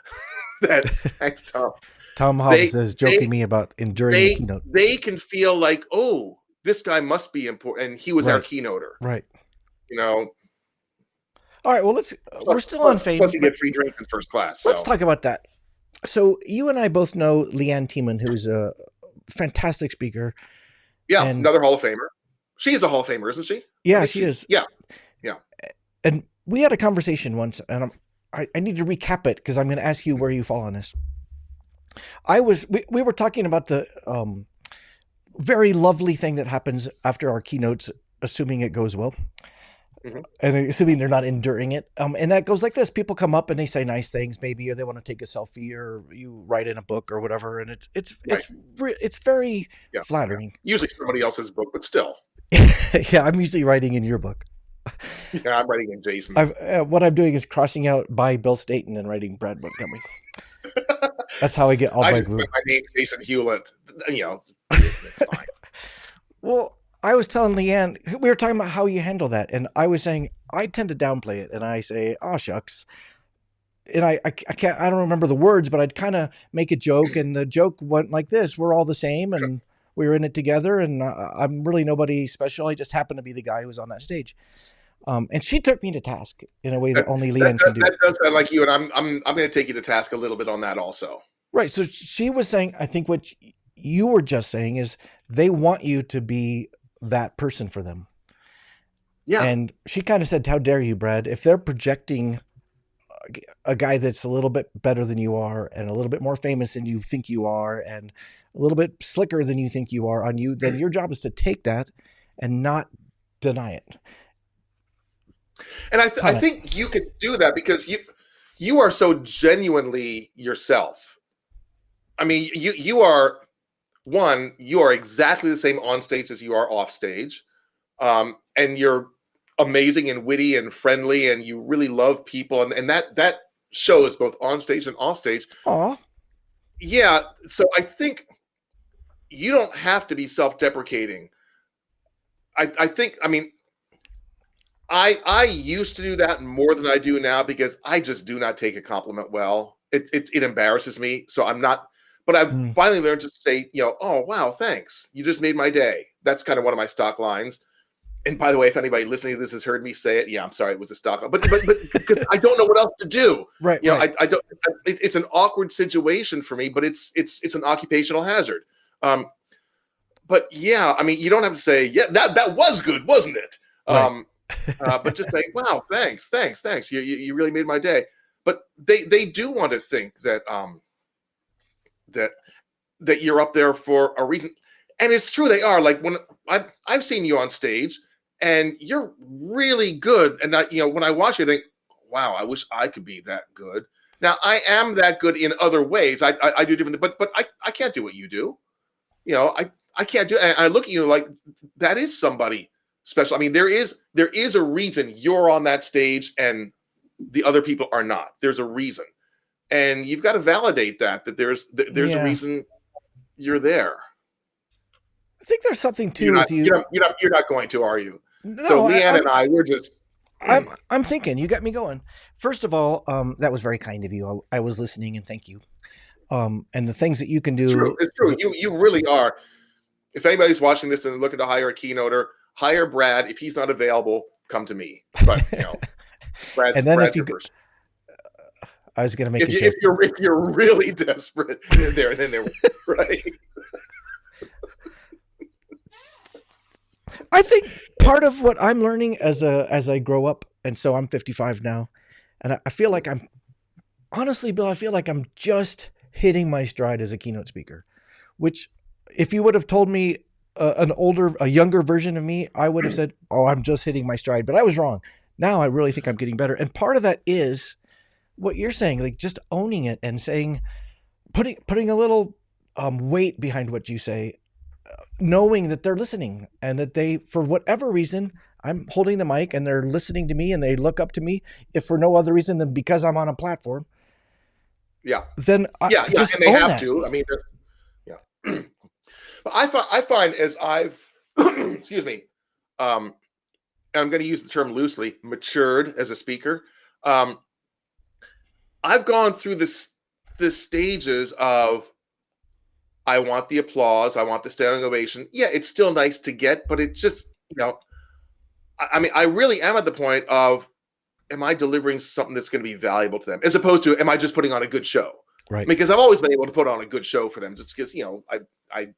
that. Thanks, Tom. Tom Hobbs is joking me about enduring the keynote. They can feel like, oh, this guy must be important, and he was our keynoter. Right. All right. Well, we're still on fame. Plus, you get free drinks in first class. Let's talk about that. So you and I both know Leanne Tiemann, who's a fantastic speaker. Yeah, another Hall of Famer. She's a Hall of Famer, isn't she? Yeah, she is. Yeah. And we had a conversation once, and I need to recap it because I'm going to ask you where you fall on this. We were talking about the very lovely thing that happens after our keynotes, assuming it goes well. Mhm. and assuming they're not enduring it. And that goes like this: people come up and they say nice things, maybe, or they want to take a selfie, or you write in a book or whatever, and Right. it's very Yeah. Yeah. flattering. Usually somebody else's book, but still. Yeah, I'm usually writing in your book. Yeah, I'm writing in Jason's. What I'm doing is crossing out by Bill Stainton and writing Brad Montgomery. That's how I get all I my just glue. spent my name Jason Hewlett. You know, it's fine. Well, I was telling Leanne, we were talking about how you handle that, and I was saying I tend to downplay it, and I say, "Oh shucks," and I can't, I don't remember the words, but I'd kind of make a joke, and the joke went like this: "We're all the same, and we were in it together, and I'm really nobody special. I just happen to be the guy who was on that stage." And she took me to task in a way that That, only Leanne can do. that does sound like you, and I'm going to take you to task a little bit on that also. Right. So she was saying, I think what you were just saying is they want you to be that person for them. Yeah. And she kind of said, "How dare you, Brad? If they're projecting a guy that's a little bit better than you are, and a little bit more famous than you think you are, and a little bit slicker than you think you are on you, then your job is to take that and not deny it." And I think you could do that because you are so genuinely yourself. I mean, you are one. You are exactly the same on stage as you are off stage, and you're amazing and witty and friendly, and you really love people, and that shows both on stage and off stage. Aw. Yeah, so I think you don't have to be self-deprecating. I think, I mean, I used to do that more than I do now because I just do not take a compliment well. It embarrasses me, so I'm not. But I've Mm. finally learned to say, oh wow, thanks, you just made my day. That's kind of one of my stock lines. And by the way, if anybody listening to this has heard me say it, yeah, I'm sorry, it was a stock, but because I don't know what else to do. Right, right. I don't. It's an awkward situation for me, but it's an occupational hazard. But yeah, I mean, you don't have to say, yeah, that was good, wasn't it? Right. But just say, wow, thanks. You really made my day. But they do want to think that that that you're up there for a reason, and it's true they are. Like when I've seen you on stage, and you're really good. And when I watch you, I think, wow, I wish I could be that good. Now I am that good in other ways. I do different, but I can't do what you do. I can't do. And I look at you like that is somebody special. I mean, there is a reason you're on that stage and the other people are not. There's a reason, and you've got to validate that there's a Yeah. reason you're there. I think there's something You're too not with you. you're not going to, are you? So No, Leanne and I, we're just I'm thinking. You got me going. First of all, that was very kind of you. I was listening, and thank you. And the things that you can it's true. do. It's true. You really are. If anybody's watching this and looking to hire a keynoter, hire Brad. If he's not available, come to me. But And then if Brad's you, your person. I was gonna make a If joke. you're really desperate, then they're right. I think part of what I'm learning as I grow up, and so I'm 55 now, and I feel like I'm honestly, Bill, I feel like I'm just hitting my stride as a keynote speaker. Which, if you would have told me a younger version of me, I would have said, "Oh, I'm just hitting my stride," but I was wrong. Now I really think I'm getting better, and part of that is what you're saying, like just owning it and saying, putting a little weight behind what you say, knowing that they're listening and that they, for whatever reason, I'm holding the mic and they're listening to me and they look up to me, if for no other reason than because I'm on a platform. Yeah, Then yeah, just and they own have that. to. I mean, yeah. But I find as I've excuse me, and I'm going to use the term loosely, matured as a speaker. Um, I've gone through the stages of I want the applause, I want the standing ovation. Yeah, it's still nice to get, but it's just I mean, I really am at the point of am I delivering something that's going to be valuable to them, as opposed to am I just putting on a good show? Right. Because I've always been able to put on a good show for them, just because I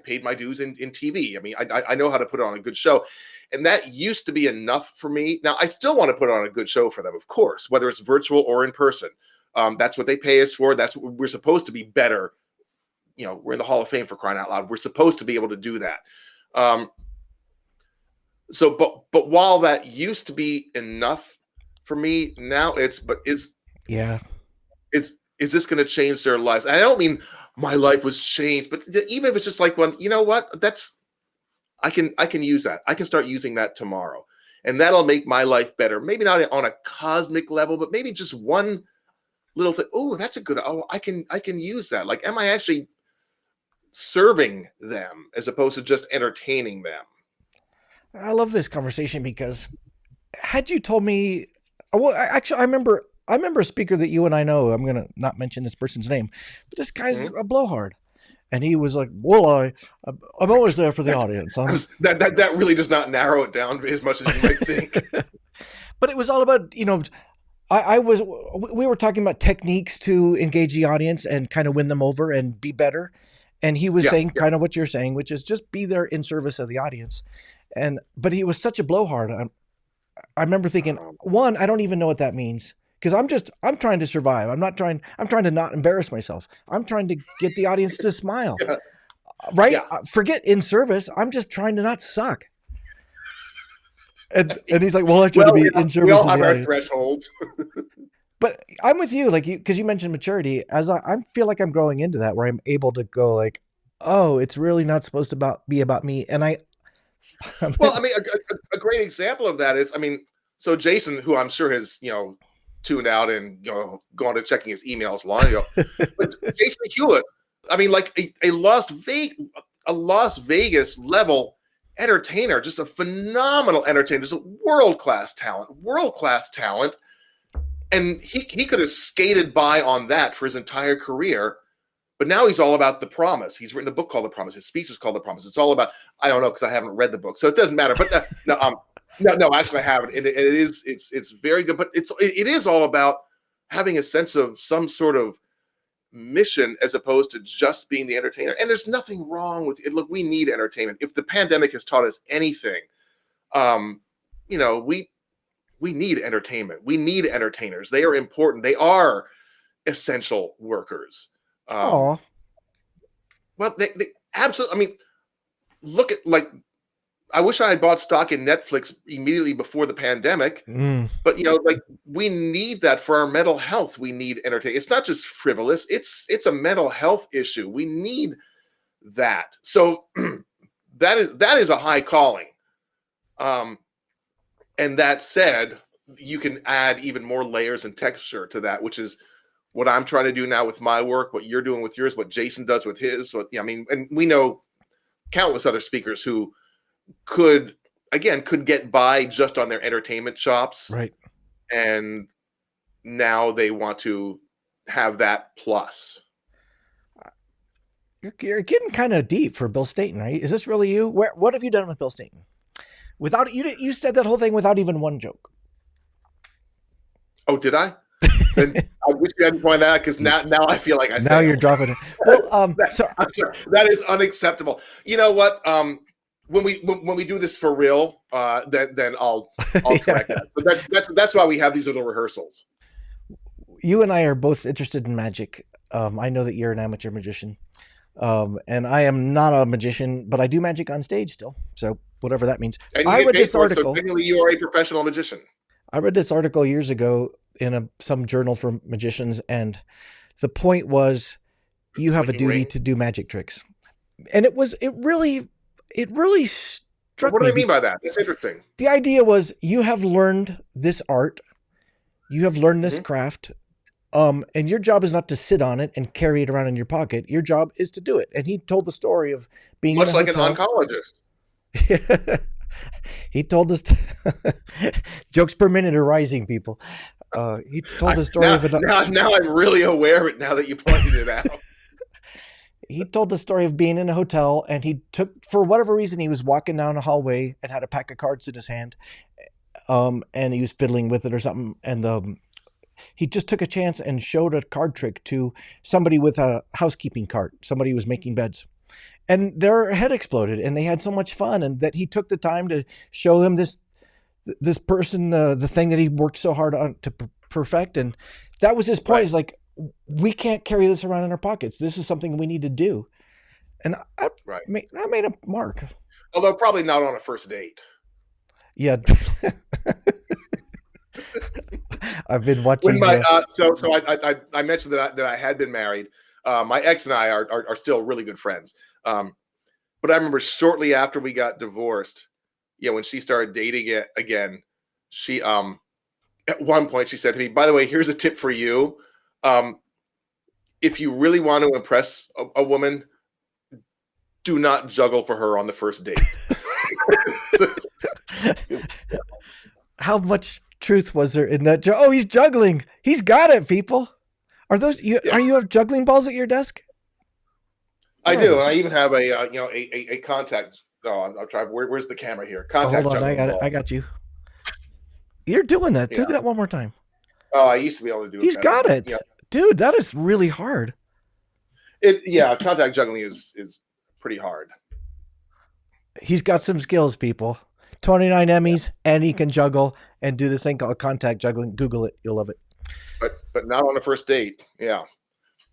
paid my dues in TV. I mean, I know how to put on a good show, and that used to be enough for me. Now I still want to put on a good show for them, of course, whether it's virtual or in person. That's what they pay us for. That's what we're supposed to be better. We're in the Hall of Fame, for crying out loud. We're supposed to be able to do that. So, but while that used to be enough for me, now it's, but Yeah. is this going to change their lives? And I don't mean my life was changed, but even if it's just like, well, you know what, that's, I can use that. I can start using that tomorrow, and that'll make my life better. Maybe not on a cosmic level, but maybe just one little thing. Oh, that's a good. Oh, I can use that. Like, am I actually serving them as opposed to just entertaining them? I love this conversation because had you told me, well, actually, I remember a speaker that you and I know. I'm gonna not mention this person's name, but this guy's Mhm. a blowhard, and he was like, "Well, I'm always there for the audience." That really does not narrow it down as much as you might think. But it was all about, I was, we were talking about techniques to engage the audience and kind of win them over and be better. And he was Yeah, saying yeah. kind of what you're saying, which is just be there in service of the audience. But he was such a blowhard. I remember thinking, Um, one, I don't even know what that means because I'm trying to survive. I'm trying to not embarrass myself. I'm trying to get the audience to smile, yeah, right? yeah. Forget in service. I'm just trying to not suck. And he's like, well, I try to Well, be yeah, in we service all of have the our audience. thresholds. But I'm with you, like because you mentioned maturity. As I feel like I'm growing into that, where I'm able to go like, oh, it's really not supposed to be about me. And Well, I mean, a great example of that is, I mean, so Jason, who I'm sure has, tuned out and, gone to checking his emails long ago, but Jason Hewlett, I mean, like a Las Vegas level entertainer, just a phenomenal entertainer, just a world class talent, and he could have skated by on that for his entire career. But now he's all about the promise. He's written a book called The Promise. His speech is called The Promise. It's all about, I don't know because I haven't read the book, so it doesn't matter. But no, no, actually I haven't. It's very good. But it is all about having a sense of some sort of mission as opposed to just being the entertainer. And there's nothing wrong with it. Look, we need entertainment. If the pandemic has taught us anything, um, we need entertainment. We need entertainers. They are important. They are essential workers. oh, Well, they absolutely. I mean, look at, like, I wish I had bought stock in Netflix immediately before the pandemic, mm, but like, we need that for our mental health. We need entertainment. It's not just frivolous. It's a mental health issue. We need that. So that is a high calling. Um, and that said, you can add even more layers and texture to that, which is what I'm trying to do now with my work, what you're doing with yours, what Jason does with his. What, yeah, I mean, and we know countless other speakers who could could get by just on their entertainment chops, right. and now they want to have that plus. You're getting kind of deep for Bill Stainton, right? Is this really you? What have you done with Bill Stainton? Without you said that whole thing without even one joke. Oh, did I? Then I wish you hadn't pointed that out, because now I feel like I Now you're failed. dropping it. Well, so I'm sorry. That is unacceptable. You know what? When we do this for real, then I'll correct yeah, that. So that's why we have these little rehearsals. you and I are both interested in magic. I know that you're an amateur magician, and I am not a magician, but I do magic on stage still. So whatever that means. And you I get read paid this for it, so article. technically you are a professional magician. I read this article years ago in some journal for magicians, and the point was you have a Clicking duty ring. to do magic tricks, and it really struck What do me. I mean by that? That's interesting. The idea was you have learned this art, you have learned this Mhm. craft, and your job is not to sit on it and carry it around in your pocket. Your job is to do it. And he told the story of being in a Much like an hotel. oncologist. He told us jokes per minute are rising, people. He told the story Now, of now I'm really aware of it now that you pointed it out. he told the story of being in a hotel, and he took, for whatever reason, he was walking down a hallway and had a pack of cards in his hand, and he was fiddling with it or something, and he just took a chance and showed a card trick to somebody with a housekeeping cart. Somebody was making beds, and their head exploded, and they had so much fun, and that he took the time to show them this person the thing that he worked so hard on to perfect. And that was his point. Right. Is like, we can't carry this around in our pockets. This is something we need to do. And I Right. made a mark. Although probably not on a first date. Yeah. I've been When watching. my I mentioned that I had been married. My ex and I are still really good friends. But I remember shortly after we got divorced, yeah, when she started dating it again, she at one point she said to me, "By the way, here's a tip for you. Um, if you really want to impress a woman, do not juggle for her on the first date." How much truth was there in that? Oh, he's juggling. He's got it, people. Are those you? Yeah. Are you have juggling balls at your desk? I do, and I even have a contact. Oh, I'll try. Where's the camera here? Oh, Contact hold on, I juggling got it. ball. I got you. You're doing that. Do Yeah. that one more time. Oh, I used to be able to do it. He's better, got but, it, yeah. dude. That is really hard. Contact juggling is pretty hard. He's got some skills, people. 29 Emmys, and he can juggle and do this thing called contact juggling. Google it. You'll love it. But not on the first date. Yeah.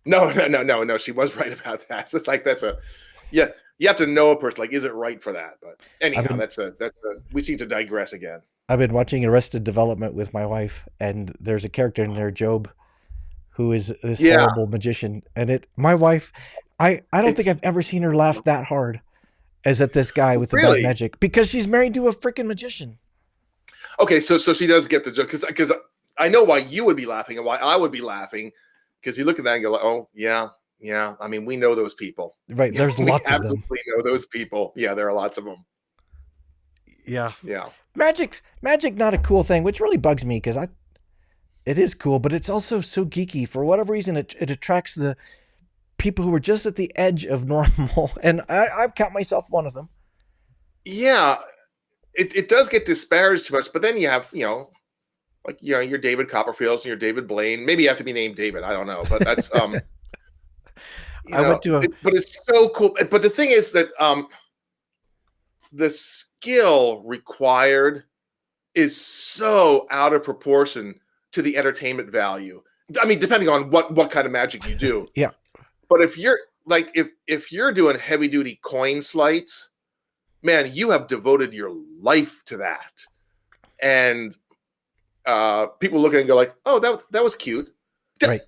No. She was right about that. It's like you have to know a person. Like, is it right for that? But anyhow, we seem to digress again. I've been watching Arrested Development with my wife, and there's a character in there, Job, who is this horrible magician. And my wife, I don't think I've ever seen her laugh that hard as at this guy with the bad magic, because she's married to a freaking magician. Okay, so she does get the joke, because I know why you would be laughing and why I would be laughing, because you look at that and go like, oh yeah. I mean, we know those people, right? There's lots of them. We know those people. Yeah, there are lots of them. Yeah. Magic, not a cool thing, which really bugs me, because it is cool, but it's also so geeky. For whatever reason, it attracts the people who are just at the edge of normal, and I count myself one of them. Yeah, it does get disparaged too much, but then you have your David Copperfields and your David Blaine. Maybe you have to be named David. I don't know, but that's but it's so cool. But the thing is that the skill required is so out of proportion to the entertainment value. I mean, depending on what kind of magic you do. Yeah. But if you're if you're doing heavy duty coin sleights, man, you have devoted your life to that. And people look at it and go like, "Oh, that was cute." Right.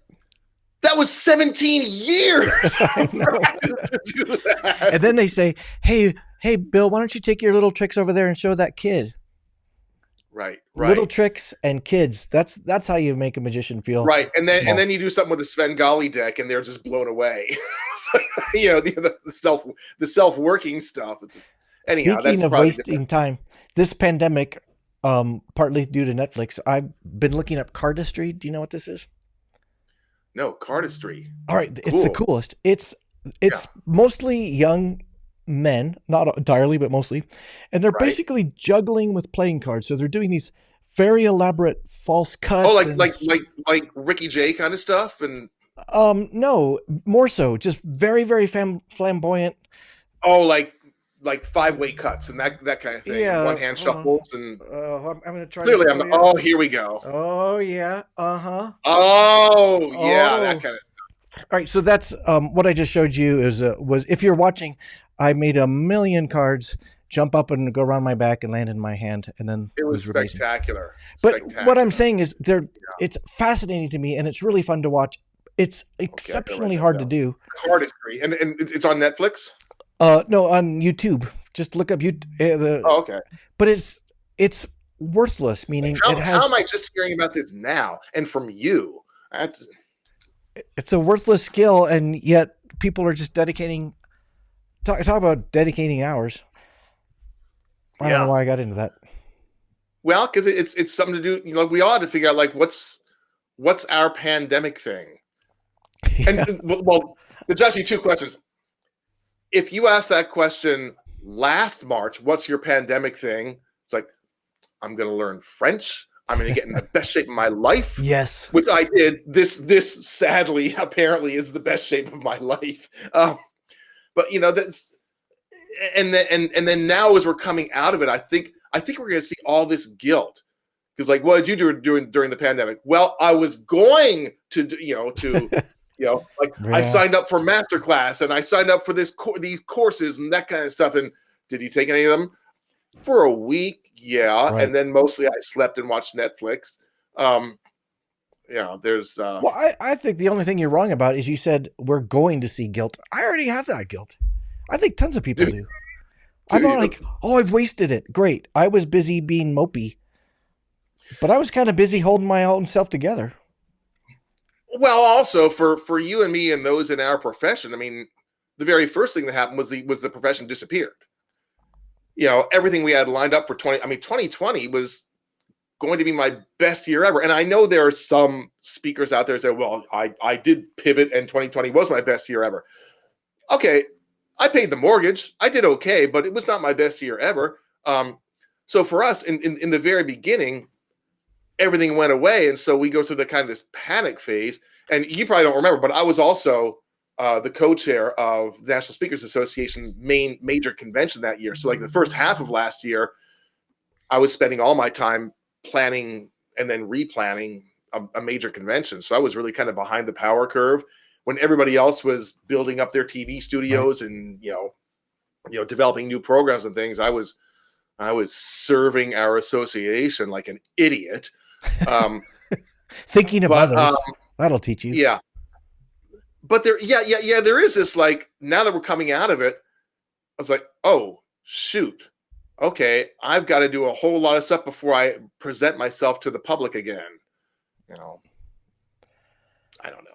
That was 17 years I know. to do that. And then they say, "Hey, Bill, why don't you take your little tricks over there and show that kid?" Right. Little tricks and kids. That's how you make a magician feel. Right. And then small. And then you do something with the Svengali deck and they're just blown away. the self-working stuff. It's just, anyhow, Speaking that's of probably wasting different. time, this pandemic, partly due to Netflix, I've been looking up cardistry. Do you know what this is? No, cardistry. All right, Cool. It's the coolest. It's mostly young men, not entirely, but mostly, and they're basically juggling with playing cards. So they're doing these very elaborate false cuts. Oh, like Ricky Jay kind of stuff, and no, more so, just very, very flamboyant. Oh, like 5-way cuts and that kind of thing. Yeah, one hand shuffles and. I'm gonna try. Clearly, oh, here we go. Oh yeah. Oh yeah, that kind of stuff. All right, so that's what I just showed you was if you're watching, I made a million cards jump up and go around my back and land in my hand, and then it was spectacular. But what I'm saying is, it's fascinating to me, and it's really fun to watch. It's exceptionally hard to do. Cardistry, and it's on Netflix. No, on YouTube. Just look up YouTube. Okay. But it's worthless. Meaning, how am I just hearing about this now and from you? It's a worthless skill, and yet people are just dedicating. Talk about dedicating hours. I don't know why I got into that. Well, because it's something to do. We ought to figure out like what's our pandemic thing. Yeah. And well, there's actually two questions. If you ask that question last March, what's your pandemic thing? It's like, I'm going to learn French. I'm going to get in the best shape of my life. Yes. Which I did. This sadly, apparently, is the best shape of my life. But that's, and then now as we're coming out of it, I think we're going to see all this guilt. Because like, what did you do during the pandemic? Well, I was going to I signed up for masterclass and I signed up for these courses and that kind of stuff. And did you take any of them? For a week, yeah, Right. and then mostly I slept and watched Netflix. Um, there's Well, I think the only thing you're wrong about is you said we're going to see guilt. I already have that guilt. I think tons of people do, do. I'm do not you? like, oh, I've wasted it. Great. I was busy being mopey, but I was kind of busy holding my own self together. Well, also for you and me and those in our profession, I mean, the very first thing that happened was the profession disappeared. Everything we had lined up for 2020 was going to be my best year ever. And I know there are some speakers out there that say, well, I did pivot and 2020 was my best year ever. Okay, I paid the mortgage. I did okay, but it was not my best year ever. So for us in the very beginning, everything went away. And so we go through the kind of this panic phase. And you probably don't remember, but I was also the co-chair of the National Speakers Association major convention that year. So like the first half of last year, I was spending all my time planning and then replanning a major convention. So I was really kind of behind the power curve when everybody else was building up their TV Right. studios and developing new programs and things. I was serving our association like an idiot. Um, Thinking of but others, that'll teach you. yeah, but there is this, like, now that we're coming out of it, I was like, oh shoot, okay, I've got to do a whole lot of stuff before I present myself to the public again. You know, I don't know.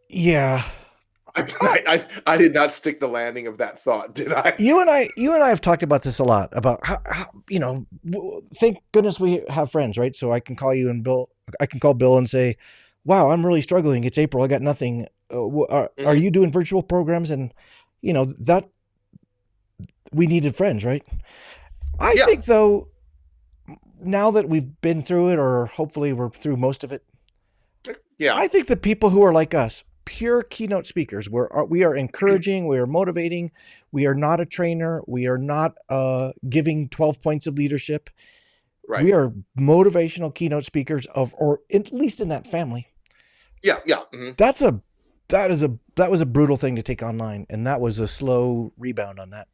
Yeah. I did not stick the landing of that thought, did I? You and I have talked about this a lot about how thank goodness we have friends, right? So I can call you and Bill, I can call Bill and say, wow, I'm really struggling. It's April. I got nothing. Are Mhm. you doing virtual programs? And that we needed friends, right? I Yeah, think though, now that we've been through it, or hopefully we're through most of it, yeah, I think the people who are like us, pure keynote speakers, we are encouraging, we are motivating, we are not a trainer, we are not giving 12 points of leadership. right. We are motivational keynote speakers or at least in that family. Yeah, yeah. Mhm. That's a that was a brutal thing to take online, and that was a slow rebound on that.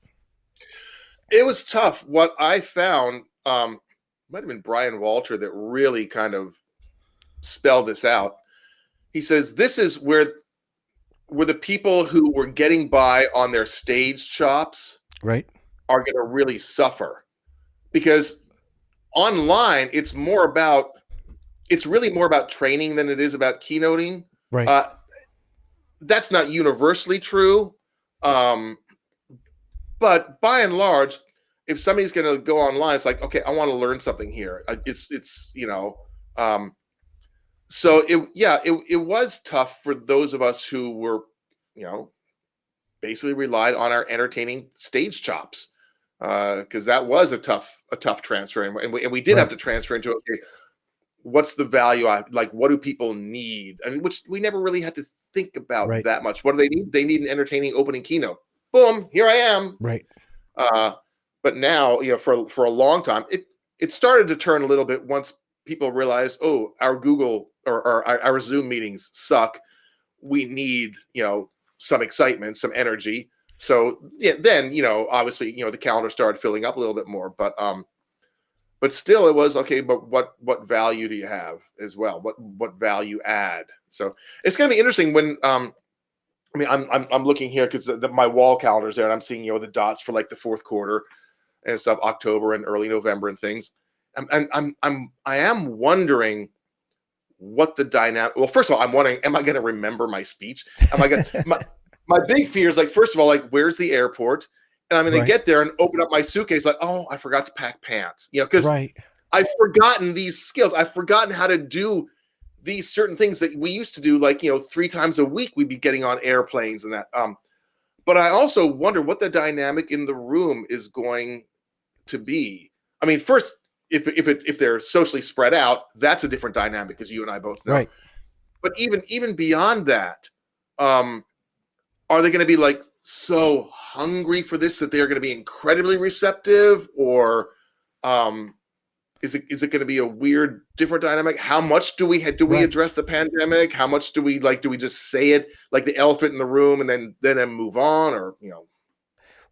It was tough. What I found, might have been Brian Walter that really kind of spelled this out. He says this is where the people who were getting by on their stage chops Right? are going to really suffer, because online it's really more about training than it is about keynoting. Right. Uh, that's not universally true, um, but by and large, if somebody's going to go online, it's like, okay, I want to learn something here. Um, so it was tough for those of us who were, you know, basically relied on our entertaining stage chops, because that was a tough transfer, and we did have Right. to transfer into, okay, what's the value? Like, what do people need? I mean, which we never really had to think about Right. that much. What do they need? They need an entertaining opening keynote. Boom, here I am. Right. Uh, but now, for a long time, it started to turn a little bit once people realized, oh, our Google or our Zoom meetings suck. We need, some excitement, some energy. So yeah, then, obviously, the calendar started filling up a little bit more, but still it was okay. But what value do you have as well? What value add? So it's going to be interesting when, I mean, I'm looking here because my wall calendar's there, and I'm seeing, the dots for like the fourth quarter and stuff, October and early November and things. I am wondering what the dynamic. Well, first of all, I'm wondering, am I going to remember my speech? Am I going my big fear is, like, first of all, like, where's the airport? And I'm going to Right. get there and open up my suitcase, like, oh, I forgot to pack pants, because Right. I've forgotten these skills. I've forgotten how to do these certain things that we used to do, like, 3 times a week we'd be getting on airplanes and that. But I also wonder what the dynamic in the room is going to be. I mean, first, if they're socially spread out, that's a different dynamic, as you and I both know. Right. But even beyond that, um, are they going to be, like, so hungry for this that they're going to be incredibly receptive, or um, is it going to be a weird, different dynamic? How much do we Right. address the pandemic? How much do we just say it like the elephant in the room and then move on, or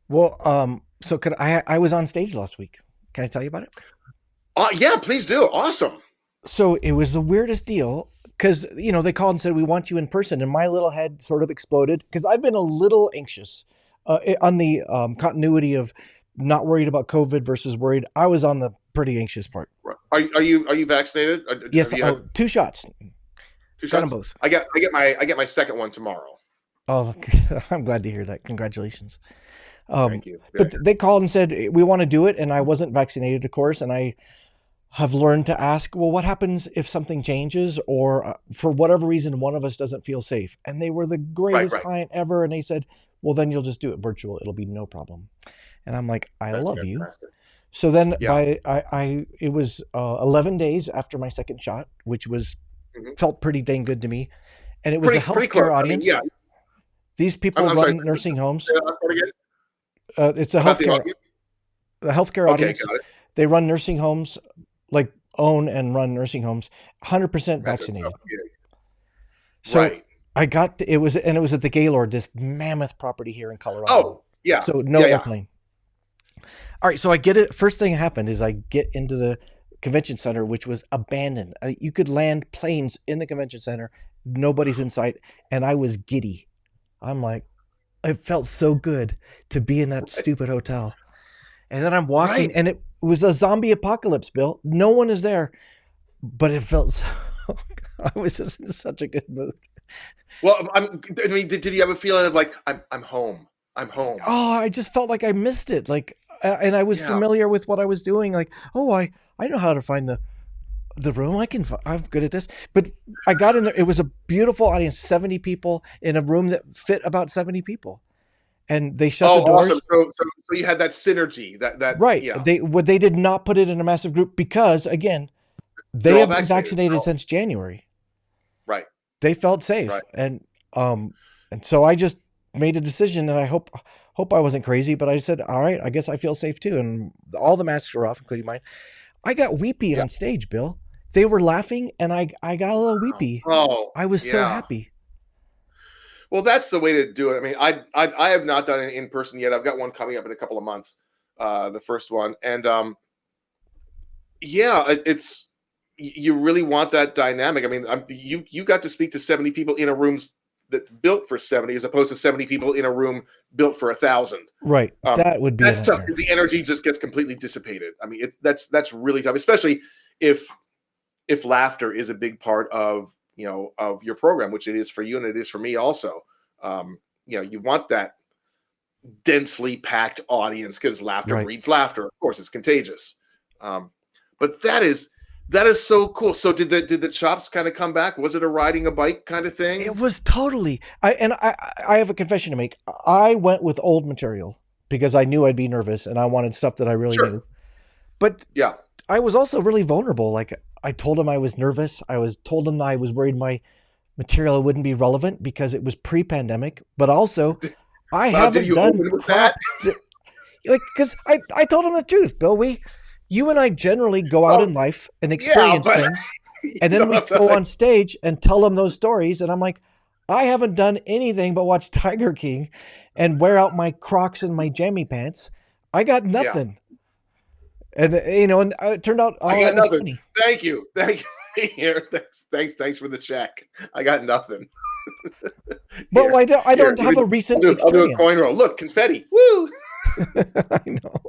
Well, so could I was on stage last week. Can I tell you about it? Yeah, please do. Awesome. So it was the weirdest deal because, they called and said, we want you in person. And my little head sort of exploded because I've been a little anxious on the continuity of not worried about COVID versus worried. I was on the pretty anxious part. Are you vaccinated? Yes. Have you Oh, had 2 shots. two Got them shots? both. I get my second one tomorrow. Oh, I'm glad to hear that. Congratulations. Thank you. But they called and said, we want to do it. And I wasn't vaccinated, of course. And I have learned to ask, well, what happens if something changes or for whatever reason, one of us doesn't feel safe? And they were the greatest client ever. And they said, well, then you'll just do it virtual. It'll be no problem. And I'm like, I That's love you. fantastic. So then Yeah. it was 11 days after my second shot, which was felt pretty dang good to me. And it was a Pretty healthcare close. audience. Yeah. These people I'm sorry. run nursing homes. Say that last part again? It's a About the healthcare audience? audience. Got it. They run nursing homes, like own and run nursing homes, 100% That's a vaccinated. tough gig. So Right. I got it was at the Gaylord, this mammoth property here in Colorado. Oh, yeah. So no airplane. All right, so I get it. First thing that happened is I get into the convention center, which was abandoned. You could land planes in the convention center, nobody's in sight, and I was giddy. I'm like, it felt so good to be in that stupid hotel. And then I'm walking, and it was a zombie apocalypse, Bill. No one is there, but it felt so. I was just in such a good mood. Well, did you have a feeling of like I'm home? I'm home. Oh, I just felt like I missed it. Like, and I was familiar with what I was doing. Like, oh, I know how to find the room. I'm good at this. But I got in there. It was a beautiful audience, 70 people in a room that fit about 70 people. And they shut the doors. Awesome. So you had that synergy. That right. Yeah. They did not put it in a massive group because, again, they have been vaccinated since January. Right. They felt safe. Right. And so I just made a decision, and I hope I wasn't crazy, but I said, all right, I guess I feel safe too. And all the masks were off, including mine. I got weepy on stage, Bill. They were laughing, and I got a little weepy. Oh, I was so happy. Well, that's the way to do it. I mean, I have not done it in person yet. I've got one coming up in a couple of months, the first one, and it's you really want that dynamic. I mean, you got to speak to 70 people in a room that's built for 70, as opposed to 70 people in a room built for 1,000. Right, that would be tough because the energy just gets completely dissipated. I mean, that's really tough, especially if laughter is a big part of of your program, which it is for you and it is for me also. You want that densely packed audience because laughter breeds laughter. Of course, it's contagious. But that is so cool. So did the chops kind of come back? Was it a riding a bike kind of thing? It was totally. I have a confession to make. I went with old material because I knew I'd be nervous and I wanted stuff that I really knew. But I was also really vulnerable. Like, I told him I was nervous. Told him I was worried my material wouldn't be relevant because it was pre-pandemic. But also, I haven't done crap. Like, because I told him the truth, Bill. You and I generally go out in life and experience things, and then we go on stage and tell them those stories. And I'm like, I haven't done anything but watch Tiger King and wear out my Crocs and my jammy pants. I got nothing. And and it turned out I got nothing. Funny. Thank you. Here, thanks for the check. I got nothing. Well, I don't have a recent experience. I'll do a coin roll. Look, confetti. Woo! I know.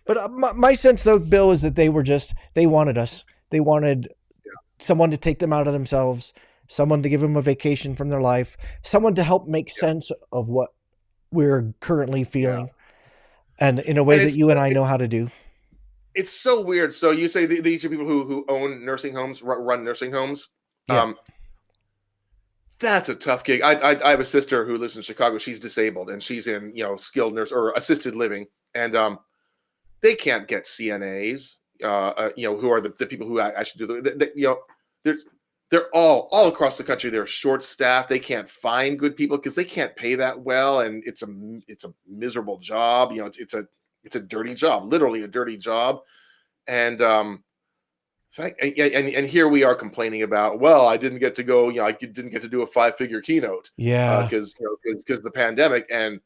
But my sense, though, Bill, is that they wanted us. They wanted someone to take them out of themselves, someone to give them a vacation from their life, someone to help make sense of what we're currently feeling. And in a way that you and I know how to do. It's so weird. So you say these are people who own nursing homes, run nursing homes. Yeah. That's a tough gig. I have a sister who lives in Chicago. She's disabled and she's in skilled nurse or assisted living, and they can't get CNAs. Who are the people who actually do they're all across the country. They're short staffed. They can't find good people because they can't pay that well, and it's a miserable job. It's a dirty job, literally a dirty job. And and here we are complaining about, well, I didn't get to go. I didn't get to do a 5-figure keynote. Yeah, because the pandemic. And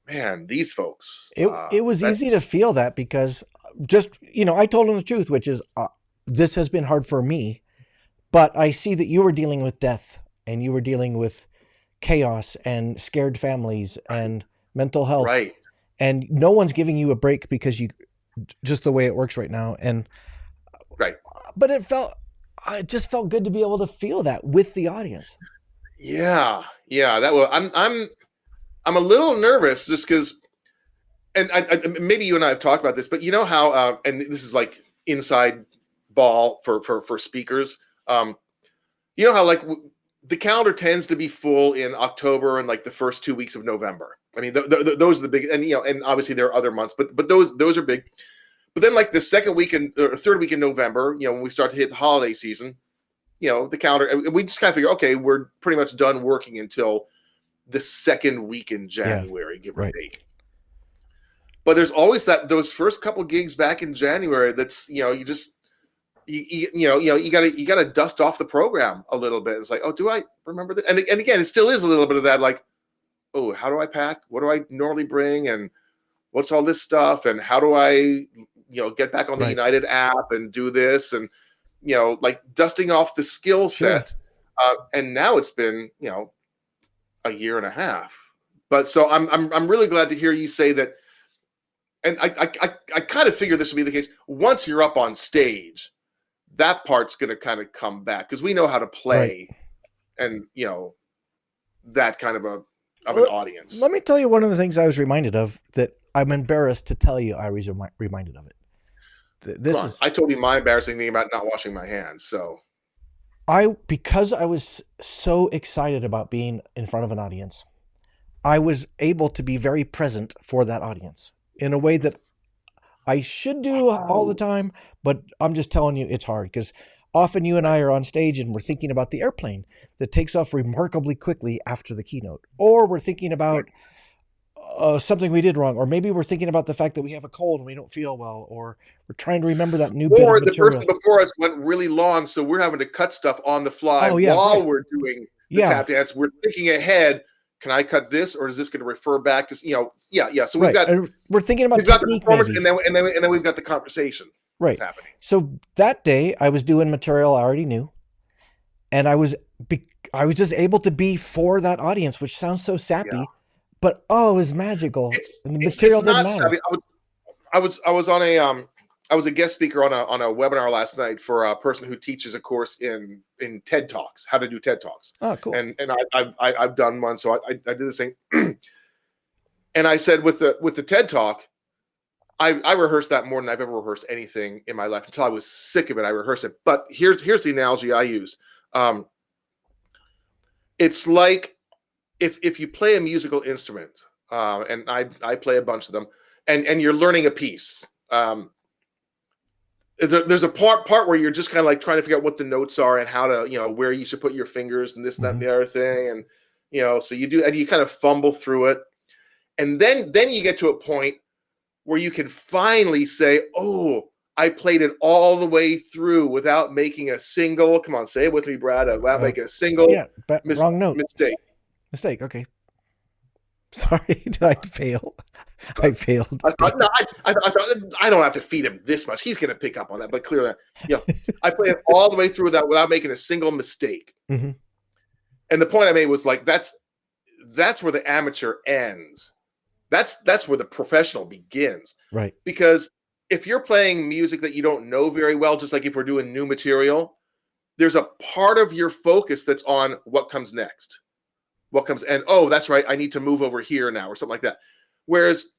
man, these folks, It was easy to that's feel that because just, I told him the truth, which is this has been hard for me, but I see that you were dealing with death and you were dealing with chaos and scared families and mental health, right. and no one's giving you a break because you just the way it works right now. And Right. but it just felt good to be able to feel that with the audience. Yeah. Yeah. That will. I'm a little nervous just because, and maybe you and I have talked about this, but you know how, and this is like inside ball for speakers. You know how like the calendar tends to be full in October and like the first 2 weeks of November. I mean, those are the big, and and obviously there are other months, but those are big. But then like the second week or third week in November, when we start to hit the holiday season, the calendar, we just kind of figure, okay, we're pretty much done working until the second week in Yeah, January, give or right. take. But there's always those first couple gigs back in January. That's you just you gotta dust off the program a little bit. It's like, oh, do I remember that? And again, it still is a little bit of that, like, oh, how do I pack? What do I normally bring? And what's all this stuff? And how do I get back on the Right. United app and do this? And like dusting off the skill Sure. set. And now it's been a year and a half. But so I'm really glad to hear you say that. And I kind of figured this would be the case. Once you're up on stage, that part's going to kind of come back because we know how to play, Right. and that kind of an audience. Let me tell you one of the things I was reminded of that I'm embarrassed to tell you I was reminded of it. This is I told you my embarrassing thing about not washing my hands. So because I was so excited about being in front of an audience, I was able to be very present for that audience in a way that I should do all the time, but I'm just telling you it's hard because often you and I are on stage and we're thinking about the airplane that takes off remarkably quickly after the keynote, or we're thinking about something we did wrong, or maybe we're thinking about the fact that we have a cold and we don't feel well, or we're trying to remember that new bit of or the material. person before us went really long, so we're having to cut stuff on the fly while right. we're doing the tap dance. We're thinking ahead. Can I cut this, or is this going to refer back to Yeah. So we've got we're thinking about we've got the performance, maybe. and then we've got the conversation. Right. That's happening. So that day I was doing material I already knew, and I was just able to be for that audience, which sounds so sappy, but it was magical. And the material didn't matter. Savvy. I was on a I was a guest speaker on a webinar last night for a person who teaches a course in TED Talks, how to do TED Talks. Oh, cool. And I've done one, so I did the same. And I said with the TED Talk, I rehearsed that more than I've ever rehearsed anything in my life until I was sick of it. I rehearsed it. But here's the analogy I used. It's like if you play a musical instrument, and I play a bunch of them, and you're learning a piece. There's a part where you're just kind of like trying to figure out what the notes are and how to, where you should put your fingers and this, that, and the other thing. And, so you do, and you kind of fumble through it. And then you get to a point where you can finally say, oh, I played it all the way through without making a single, come on, say it with me, Brad, without making a single wrong note. Mistake. Okay. Sorry, did I fail? I failed. I thought I don't have to feed him this much. He's going to pick up on that. But clearly, I played it all the way through that without making a single mistake. Mm-hmm. And the point I made was like that's where the amateur ends. That's where the professional begins. Right. Because if you're playing music that you don't know very well, just like if we're doing new material, there's a part of your focus that's on what comes next. And oh, that's right, I need to move over here now or something like that. Whereas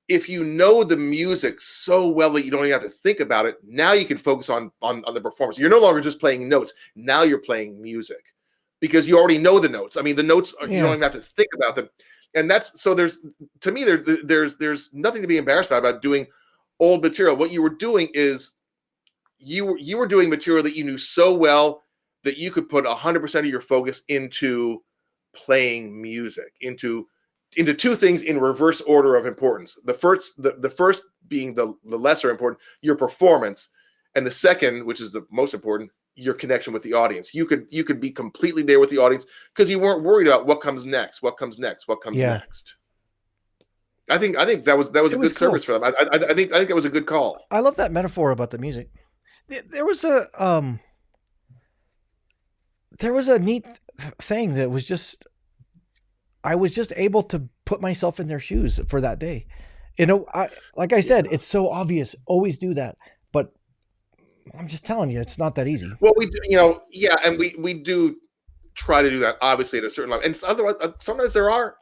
if you know the music so well that you don't even have to think about it, now you can focus on the performance. You're no longer just playing notes. Now you're playing music because you already know the notes. I mean, the notes, you don't even have to think about them. And that's, so there's nothing to be embarrassed about doing old material. What you were doing is you were doing material that you knew so well that you could put 100% of your focus into playing music, into two things in reverse order of importance. The first being the lesser important, your performance, and the second, which is the most important, your connection with the audience. You could be completely there with the audience because you weren't worried about what comes next. I think that was It a was good cool. service for them. I think that was a good call. I love that metaphor about the music. There was a neat thing that was just I was just able to put myself in their shoes for that day. You know, like I said, it's so obvious. Always do that, but I'm just telling you, it's not that easy. Well, we do, yeah, and we do try to do that obviously at a certain level, and otherwise sometimes there are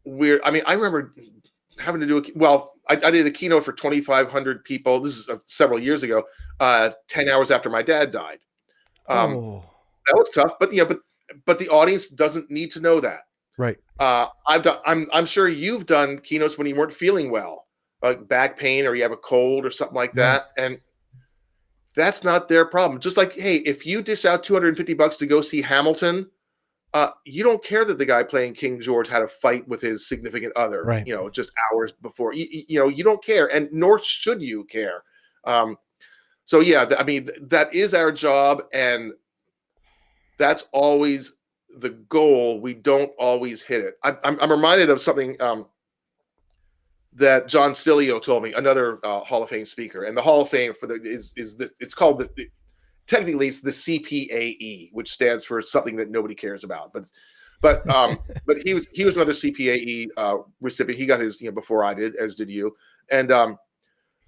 weird. I mean, I remember having to do I did a keynote for 2,500 people. This is several years ago, 10 hours after my dad died. Oh, That was tough, but but the audience doesn't need to know that. right. I'm sure you've done keynotes when you weren't feeling well, like back pain or you have a cold or something like Right. that, and that's not their problem. Just like, hey, if you dish out $250 to go see Hamilton, you don't care that the guy playing King George had a fight with his significant other, Right. just hours before. You don't care, and nor should you care. So yeah, I mean, that is our job, and that's always the goal. We don't always hit it. I'm reminded of something that John Cilio told me, another Hall of Fame speaker, and the Hall of Fame for is this. It's called technically it's the CPAE, which stands for something that nobody cares about. But he was another CPAE recipient. He got his before I did, as did you. And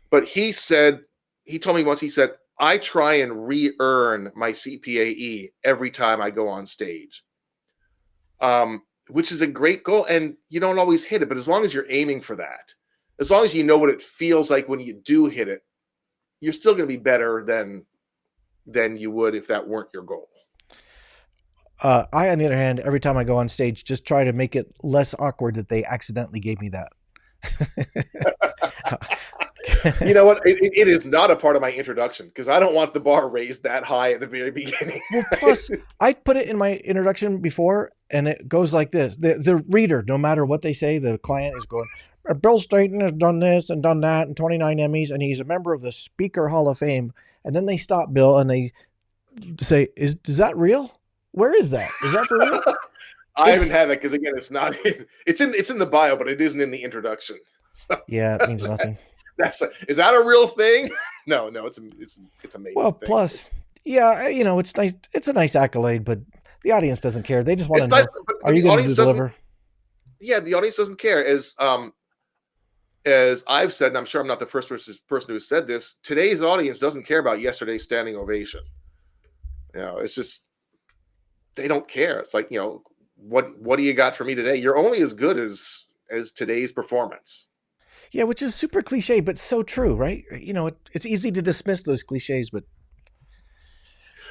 but he told me once, he said, I try and re-earn my CPAE every time I go on stage, which is a great goal. And you don't always hit it, but as long as you're aiming for that, as long as you know what it feels like when you do hit it, you're still going to be better than you would if that weren't your goal. I, on the other hand, every time I go on stage, just try to make it less awkward that they accidentally gave me that. You know what? It is not a part of my introduction because I don't want the bar raised that high at the very beginning. Well, plus, I put it in my introduction before, and it goes like this. The reader, no matter what they say, the client is going, Bill Stainton has done this and done that and 29 Emmys, and he's a member of the Speaker Hall of Fame. And then they stop Bill and they say, is that real? Where is that? Is that for real? I haven't had that because, again, it's not it's in the bio, but it isn't in the introduction. So, yeah, it means nothing. Is that a real thing? No, it's amazing. Well, thing. plus, it's nice. It's a nice accolade, but the audience doesn't care. They just want to know, nice, are you going to deliver? Yeah, the audience doesn't care. As I've said, and I'm sure I'm not the first person who said this, today's audience doesn't care about yesterday's standing ovation. It's just, they don't care. It's like, what do you got for me today? You're only as good as today's performance. Yeah, which is super cliche, but so true, right? It's easy to dismiss those cliches, but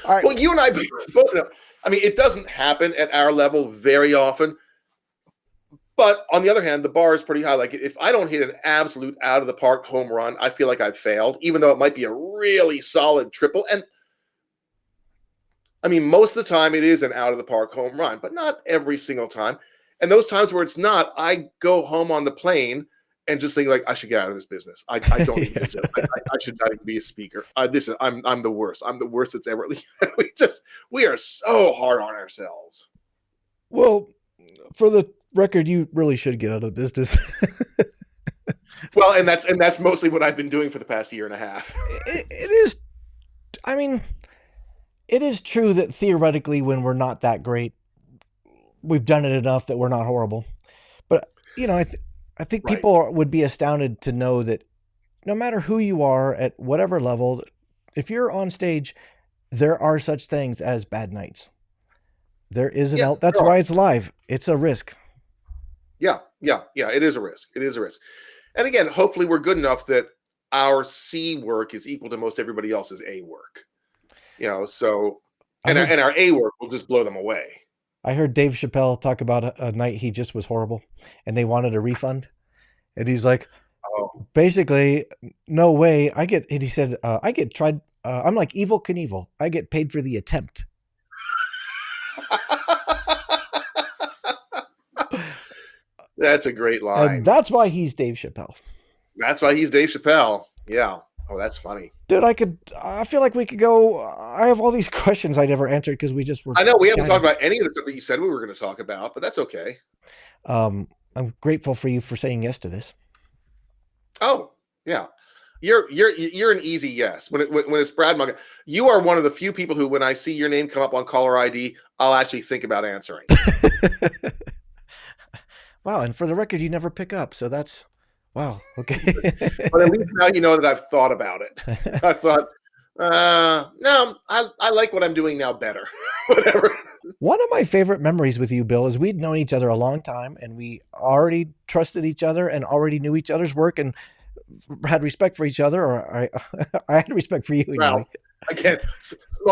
all right. Well, you and I both know. I mean, it doesn't happen at our level very often. But on the other hand, the bar is pretty high. Like, if I don't hit an absolute out of the park home run, I feel like I've failed, even though it might be a really solid triple. And I mean, most of the time it is an out of the park home run, but not every single time. And those times where it's not, I go home on the plane and just think, like, I should get out of this business. I don't even deserve it. I should not even be a speaker. Listen, I'm the worst. I'm the worst that's ever. We are so hard on ourselves. Well, for the record, you really should get out of the business. Well, and that's mostly what I've been doing for the past year and a half. It is. I mean, it is true that theoretically, when we're not that great, we've done it enough that we're not horrible. But I think Right. people would be astounded to know that no matter who you are at whatever level, if you're on stage, there are such things as bad nights. There is that's why it's live. It's a risk. Yeah. It is a risk. It is a risk. And again, hopefully we're good enough that our C work is equal to most everybody else's A work. So and our A work will just blow them away. I heard Dave Chappelle talk about a night he just was horrible and they wanted a refund. And he's like, basically, no way. And he said, I get tried. I'm like Evel Knievel. I get paid for the attempt. That's a great line. And that's why he's Dave Chappelle. That's why he's Dave Chappelle. Yeah. Oh, that's funny. Dude, I feel like we could go. I have all these questions I never answered because we just were. I know we haven't talked about any of the stuff that you said we were going to talk about, but that's okay. I'm grateful for you for saying yes to this. Oh, yeah. You're an easy yes. When it's Brad Montgomery, you are one of the few people who, when I see your name come up on caller ID, I'll actually think about answering. Wow, and for the record, you never pick up, so that's wow. Okay. But at least now you know that I've thought about it. I thought, no, I like what I'm doing now better. Whatever. One of my favorite memories with you, Bill, is we'd known each other a long time, and we already trusted each other and already knew each other's work and had respect for each other. Or I, I had respect for you anyway. Well, again,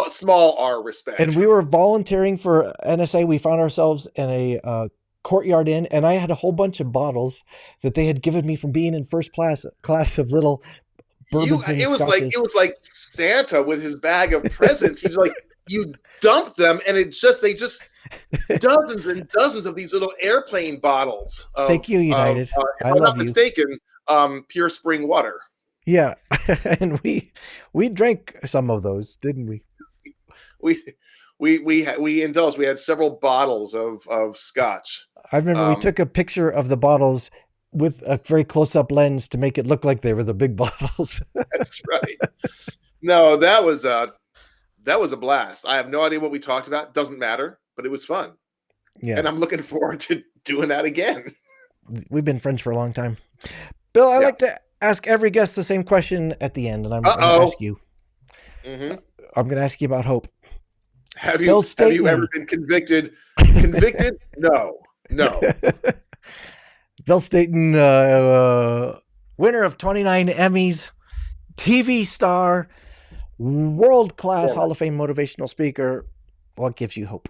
small R respect. And we were volunteering for NSA. We found ourselves in a courtyard inn, and I had a whole bunch of bottles that they had given me from being in first class of little bourbons and scotches. It was like Santa with his bag of presents. He's like, you dump them, and they just dozens and dozens of these little airplane bottles. Thank you, United. If I'm not mistaken, pure spring water. Yeah, and we drank some of those, didn't we? We indulged. We had several bottles of scotch. I remember we took a picture of the bottles with a very close-up lens to make it look like they were the big bottles. That's right. No, that was a blast. I have no idea what we talked about. Doesn't matter, but it was fun. Yeah, and I'm looking forward to doing that again. We've been friends for a long time. Bill, I like to ask every guest the same question at the end, and I'm going to ask you. Mm-hmm. I'm going to ask you about hope. Have you ever been convicted? Convicted? No. Bill Stainton, winner of 29 Emmys, TV star, world-class Hall of Fame motivational speaker. What gives you hope?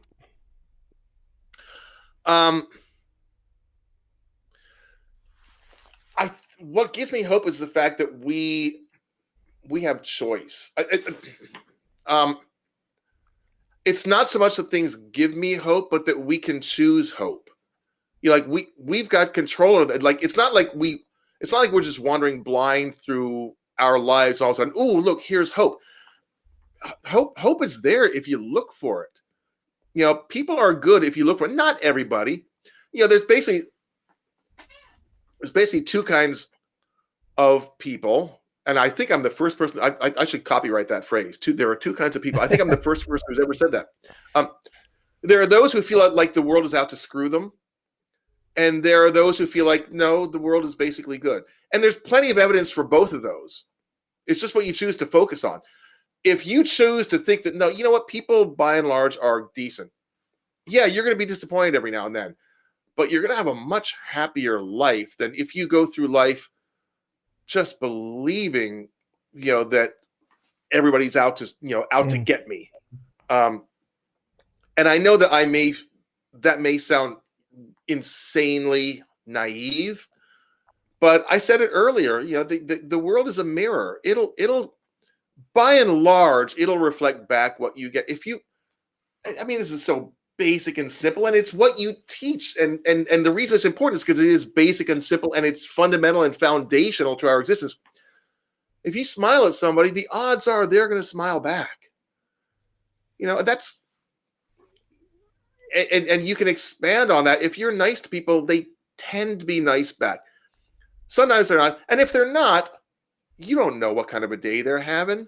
What gives me hope is the fact that we have choice. It's not so much that things give me hope, but that we can choose hope. We've got control of it. It's not like we're just wandering blind through our lives all of a sudden. Oh, look, here's hope. Hope is there if you look for it. People are good if you look for it. Not everybody. There's basically two kinds of people. And I think I'm the first person. I should copyright that phrase. There are two kinds of people. I think I'm the first person who's ever said that. There are those who feel like the world is out to screw them, and there are those who feel like, no, the world is basically good. And there's plenty of evidence for both of those. It's just what you choose to focus on. If you choose to think that, no, you know what, people by and large are decent. Yeah, you're going to be disappointed every now and then, but you're going to have a much happier life than if you go through life just believing, that everybody's out to get me. And I know that that may sound insanely naive, but I said it earlier, the world is a mirror. It'll by and large, it'll reflect back what you get. This is so basic and simple, and it's what you teach. And the reason it's important is because it is basic and simple, and it's fundamental and foundational to our existence. If you smile at somebody, the odds are they're going to smile back. That's, and you can expand on that. If you're nice to people, they tend to be nice back. Sometimes they're not. And if they're not, you don't know what kind of a day they're having.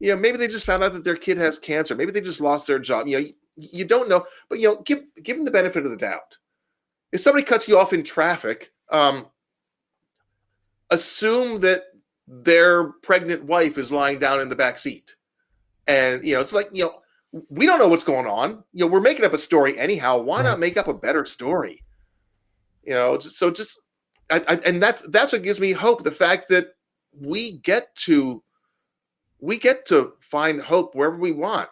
Maybe they just found out that their kid has cancer. Maybe they just lost their job. You don't know, but give them the benefit of the doubt. If somebody cuts you off in traffic, assume that their pregnant wife is lying down in the back seat, and it's like we don't know what's going on. We're making up a story anyhow. Why not make up a better story? And that's what gives me hope. The fact that we get to find hope wherever we want.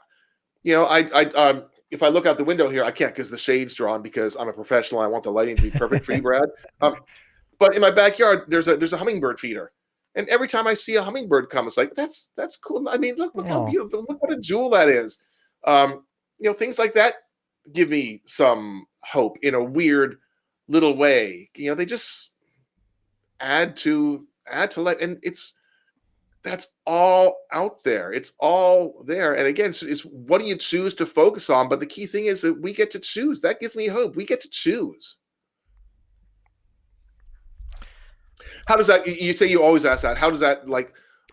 If I look out the window here, I can't because the shade's drawn because I'm a professional. I want the lighting to be perfect for you, Brad. But in my backyard, there's a hummingbird feeder, and every time I see a hummingbird come, it's like that's cool. Look how beautiful. Look what a jewel that is. Things like that give me some hope in a weird little way. They just add to life, and that's all out there. It's all there. And again, it's what do you choose to focus on? But the key thing is that we get to choose. That gives me hope. We get to choose. How does that? You say you always ask that. How does that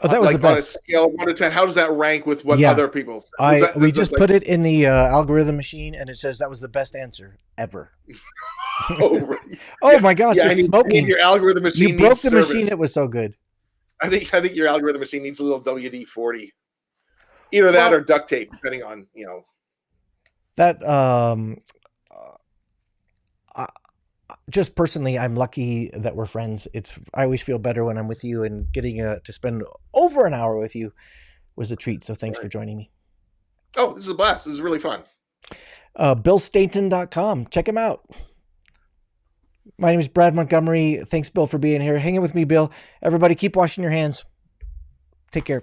Oh, that was the like on a best. scale of 1 to 10? How does that rank with what Yeah. other people say? We just put it in the algorithm machine, and it says that was the best answer ever. Oh, right. Oh Yeah, my gosh, yeah. it's smoking. Your algorithm machine You broke needs the service. machine. It was so good. I think your algorithm machine needs a little WD-40. Either that or duct tape, depending on that. Just personally, I'm lucky that we're friends. I always feel better when I'm with you, and getting to spend over an hour with you was a treat. So thanks for joining me. Oh, this is a blast. This is really fun. BillStainton.com. Check him out. My name is Brad Montgomery. Thanks, Bill, for being here. Hanging with me, Bill. Everybody keep washing your hands. Take care.